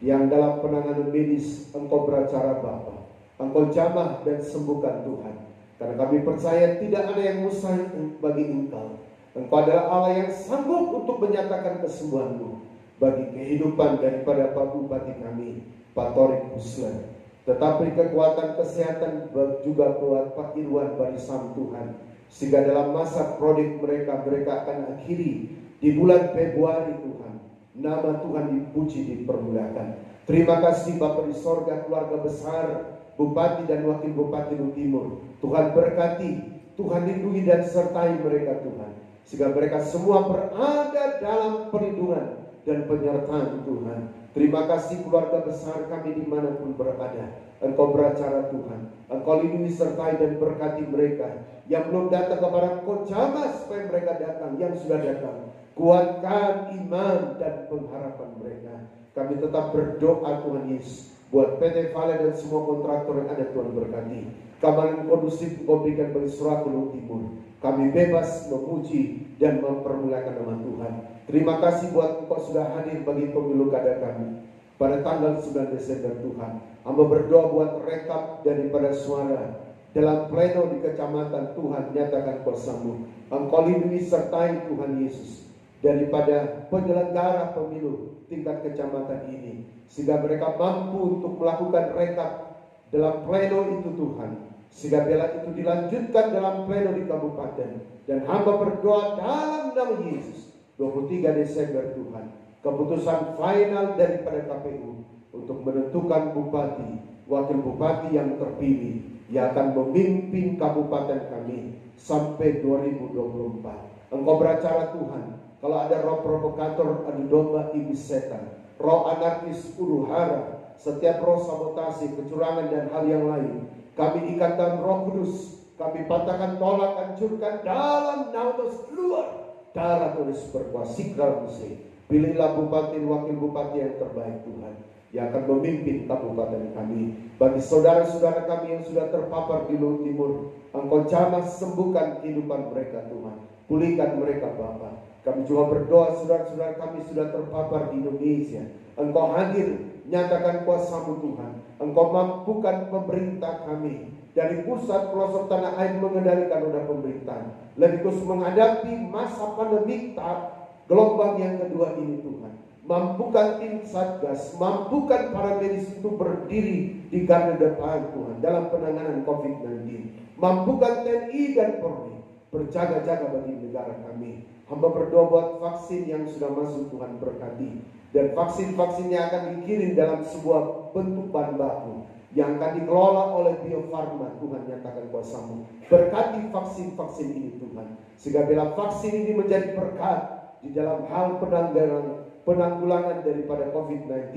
Yang dalam penanganan medis Engkau beracara Bapa. Engkau jamah dan sembuhkan Tuhan. Karena kami percaya tidak ada yang mustahil bagi Engkau. Engkau adalah Allah yang sanggup untuk menyatakan kesembuhan-Mu bagi kehidupan daripada Pak Bupati kami, Pak Torik Usler. Tetapi kekuatan kesehatan juga buat Pak Irwan Barisam Tuhan. Sehingga dalam masa prodik mereka akan akhiri di bulan Februari Tuhan. Nama Tuhan dipuji, dipermuliakan. Terima kasih Bapak di sorga, keluarga besar Bupati dan Wakil Bupati Lu Timur. Tuhan berkati, Tuhan lindungi dan sertai mereka Tuhan. Sehingga mereka semua berada dalam perlindungan dan penyertaan Tuhan. Terima kasih keluarga besar kami dimanapun berada. Engkau beracara Tuhan. Engkau lindungi, sertai dan berkati mereka. Yang belum datang kepada Engkau, jamah supaya mereka datang. Yang sudah datang, kuatkan iman dan pengharapan mereka. Kami tetap berdoa Tuhan Yesus. Buat PT Vale dan semua kontraktor yang ada Tuhan berkati. Keamanan kondusif Engkau berikan bagi Suraku Lu Timur. Kami bebas memuji dan mempermuliakan nama Tuhan. Terima kasih buat Engkau sudah hadir bagi pemilu kada kami pada tanggal 9 Desember Tuhan. Hamba berdoa buat rekap daripada suara dalam pleno di kecamatan. Tuhan nyatakan kuasa-Mu. Engkau lindungi sertai Tuhan Yesus daripada penyelenggara pemilu tingkat kecamatan ini, sehingga mereka mampu untuk melakukan rekap dalam pleno itu Tuhan, sehingga bila itu dilanjutkan dalam pleno di kabupaten. Dan hamba berdoa dalam nama Yesus 23 Desember Tuhan, keputusan final daripada KPU untuk menentukan bupati, wakil bupati yang terpilih yang akan memimpin kabupaten kami sampai 2024. Engkau beracara Tuhan. Kalau ada roh provokator, adu domba, iblis setan, roh anarkis, huru-hara, setiap roh sabotase, kecurangan dan hal yang lain, kami ikat dalam Roh Kudus. Kami patahkan, tolak, hancurkan dalam nama keluar darah tulis berkuasa sikral musik. Pilihlah bupati, wakil bupati yang terbaik Tuhan, yang akan memimpin kabupaten kami. Bagi saudara-saudara kami yang sudah terpapar di Lu Timur, Engkau jamah sembuhkan kehidupan mereka Tuhan. Pulihkan mereka Bapa. Kami juga berdoa saudara-saudara kami sudah terpapar di Indonesia. Engkau hadir, nyatakan kuasa-Mu Tuhan. Engkau mampukan pemerintah kami dari pusat pelosok tanah air mengendalikan roda pemerintahan. Lebih khusus menghadapi masa pandemi gelombang yang kedua ini Tuhan. Mampukan tim Satgas, mampukan para medis itu berdiri di garda depan Tuhan dalam penanganan COVID-19. Mampukan TNI dan Polri berjaga-jaga bagi negara kami. Hamba berdoa buat vaksin yang sudah masuk Tuhan berkati. Dan vaksin-vaksin yang akan dikirim dalam sebuah bentuk bahan baku yang akan dikelola oleh Bio Farma. Tuhan nyatakan kuasa-Mu. Berkati vaksin-vaksin ini Tuhan. Sehingga bila vaksin ini menjadi berkat di dalam hal penanggulangan daripada COVID-19.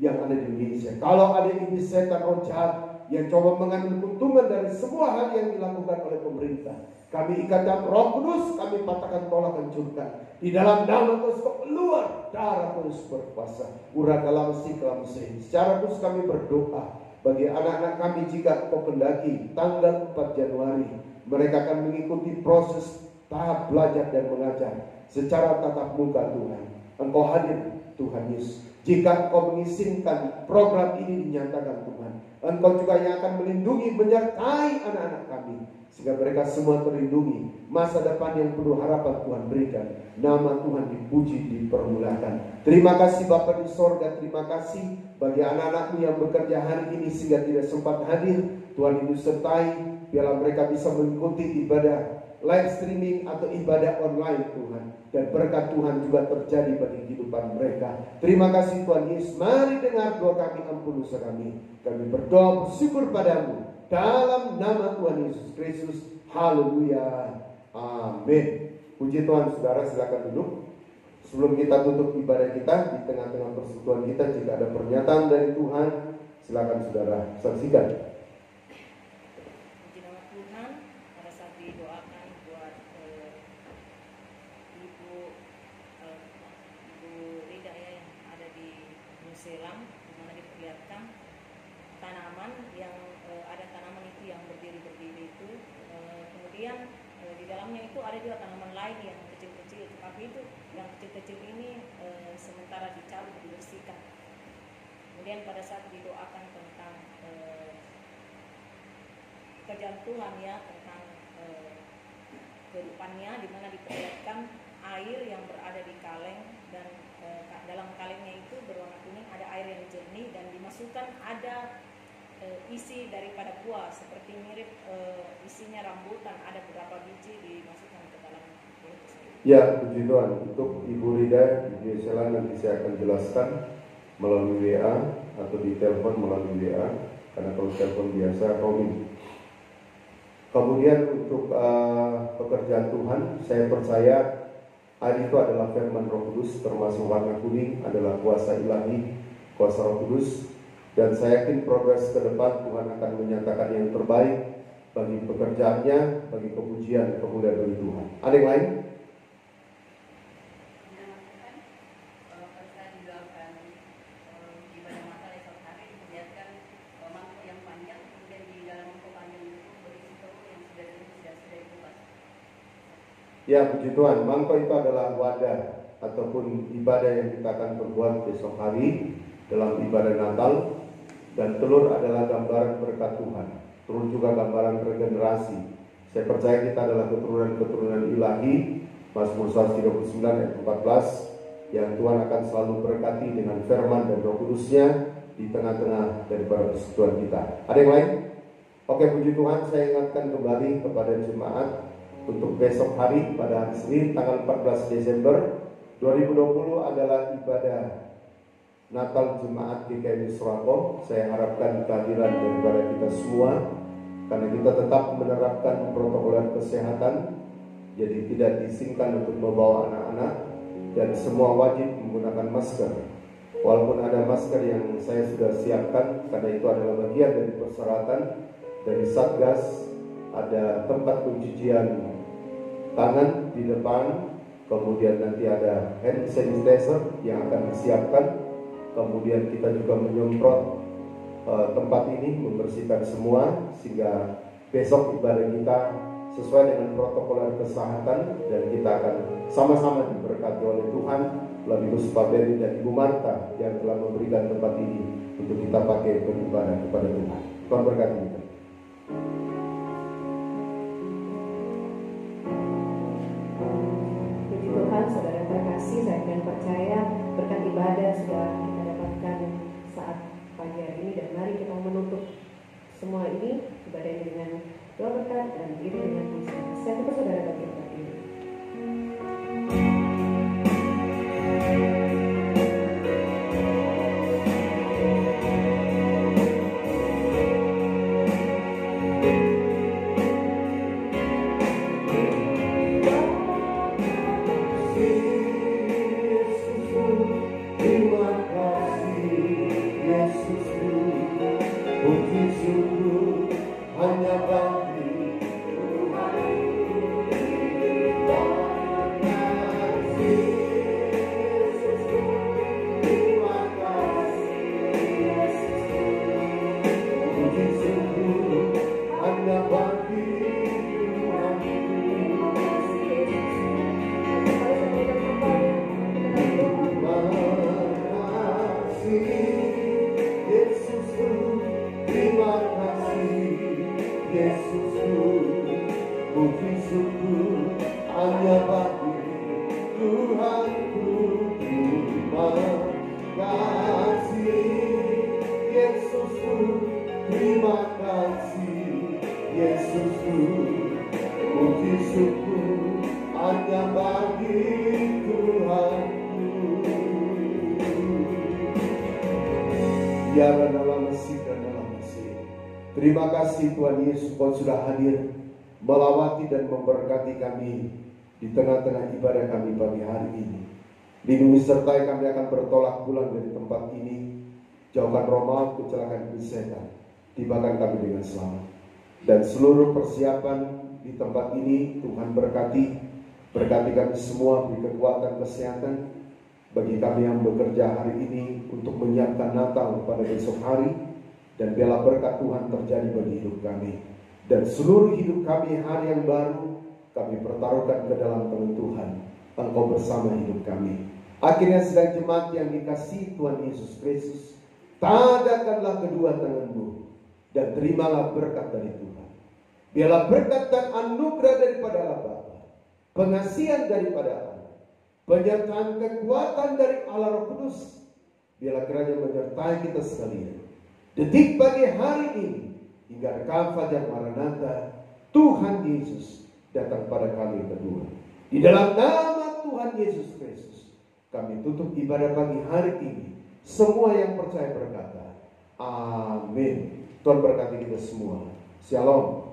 yang ada di Indonesia. Kalau ada iblis setan roh jahat yang coba mengambil keuntungan dari semua hal yang dilakukan oleh pemerintah, kami ikatkan Roh Kudus, kami patahkan, tolak, hancurkan. Di dalam nama Yesus keluar darah Kudus berkuasa. Uragalam siklam sih. Secara khusus kami berdoa bagi anak-anak kami, jika kau kendaki tanggal 4 Januari mereka akan mengikuti proses tahap belajar dan mengajar secara tatap muka. Tuhan, Engkau hadir Tuhan Yesus. Jika Engkau mengizinkan program ini dinyatakan Tuhan, Engkau juga yang akan melindungi, menyertai anak-anak kami, sehingga mereka semua terlindungi. Masa depan yang penuh harapan Tuhan berikan. Nama Tuhan dipuji, dipermulakan. Terima kasih Bapa di sorga. Terima kasih bagi anak-anak-Mu yang bekerja hari ini sehingga tidak sempat hadir. Tuhan itu sertai, biarlah mereka bisa mengikuti ibadah live streaming atau ibadah online Tuhan, dan berkat Tuhan juga terjadi bagi kehidupan mereka. Terima kasih Tuhan Yesus. Mari dengar doa kami, ampun dosa kami. Kami berdoa bersyukur padamu dalam nama Tuhan Yesus Kristus. Haleluya, amin. Puji Tuhan. Saudara silakan duduk. Sebelum kita tutup ibadah kita, di tengah-tengah persekutuan kita, jika ada pernyataan dari Tuhan, silakan saudara saksikan. Selang, di mana diperlihatkan tanaman yang ada tanaman itu yang berdiri itu, kemudian di dalamnya itu ada juga tanaman lain yang kecil-kecil, tapi itu yang kecil-kecil ini sementara dicabut, dibersihkan. Kemudian pada saat didoakan tentang pekerjaan Tuhan ya, tentang kehidupannya, di mana diperlihatkan air yang berada di kaleng, dan dalam kalengnya itu berwarna kuning, ada air yang jernih, dan dimasukkan ada isi daripada buah, seperti mirip isinya rambutan, ada beberapa biji dimasukkan ke dalam buah tersebut. Ya, puji Tuhan. Untuk Ibu Rida di Selang nanti saya akan jelaskan melalui WA atau di telepon melalui WA, karena kalau telepon biasa roaming. Kemudian untuk pekerjaan Tuhan, saya percaya air itu adalah firman Roh Kudus, termasuk warna kuning adalah kuasa ilahi, kuasa Roh Kudus. Dan saya yakin progres ke depan Tuhan akan menyatakan yang terbaik bagi pekerjaannya, bagi kepujian, kemuliaan bagi Tuhan. Ada yang lain? Ya, puji Tuhan. Mangkok itu adalah wadah ataupun ibadah yang kita akan perbuat besok hari dalam ibadah Natal. Dan telur adalah gambaran berkat Tuhan. Telur juga gambaran regenerasi. Saya percaya kita adalah keturunan-keturunan ilahi. Mazmur 139 ayat 14, yang Tuhan akan selalu berkati dengan firman dan Roh Kudusnya di tengah-tengah daripada persekutuan kita. Ada yang lain? Oke, puji Tuhan. Saya ingatkan kembali kepada jemaat untuk besok hari, pada hari Senin tanggal 14 Desember 2020 adalah ibadah Natal Jemaat GKI Surakarta. Saya harapkan kehadiran daripada kita semua, karena kita tetap menerapkan protokol kesehatan. Jadi tidak diizinkan untuk membawa anak-anak, dan semua wajib menggunakan masker. Walaupun ada masker yang saya sudah siapkan, karena itu adalah bagian dari persyaratan dari Satgas. Ada tempat pencucian tangan di depan, kemudian nanti ada hand sanitizer yang akan disiapkan, kemudian kita juga menyemprot tempat ini, membersihkan semua, sehingga besok ibadah kita sesuai dengan protokol kesehatan, dan kita akan sama-sama diberkati oleh Tuhan melalui Gus Paberi dan Ibu Marta yang telah memberikan tempat ini untuk kita pakai beribadah kepada Tuhan. Tuhan berkati kita. Saudara terkasih, saya akan percaya berkat ibadah sudah kita dapatkan saat pagi hari ini, dan mari kita menutup semua ini, ibadah ini dengan doa berkat dan diri dengan puji. Saya tunggu saudara bagi berkat ini. Terima kasih. puji syukur hanya bagi Terima kasih Tuhan Yesus, Kau sudah hadir melawati dan memberkati kami di tengah-tengah ibadah kami pagi hari ini. Lindungi sertai kami akan bertolak pulang dari tempat ini. Jauhkan roh maut, kecelakaan setan, tibakan kami dengan selamat. Dan seluruh persiapan di tempat ini Tuhan berkati kami semua, beri kekuatan kesehatan bagi kami yang bekerja hari ini untuk menyiapkan Natal pada besok hari. Dan biarlah berkat Tuhan terjadi bagi hidup kami. Dan seluruh hidup kami hari yang baru kami pertaruhkan ke dalam tangan Tuhan. Engkau bersama hidup kami. Akhirnya sedang jemaat yang dikasihi Tuhan Yesus Kristus, tadakanlah kedua tanganmu dan terimalah berkat dari Tuhan. Biarlah berkat dan anugerah daripada Allah Bapa, pengasihan daripada Allah, penyertaan kekuatan dari Allah Roh Kudus, biarlah kiranya menyertai kita sekalian. Detik pagi hari ini hingga rekam fajar Maranatha, Tuhan Yesus datang pada kali kedua. Di dalam nama Tuhan Yesus Kristus, kami tutup ibadah pagi hari ini. Semua yang percaya berkata, amin. Tuhan berkati kita semua. Shalom.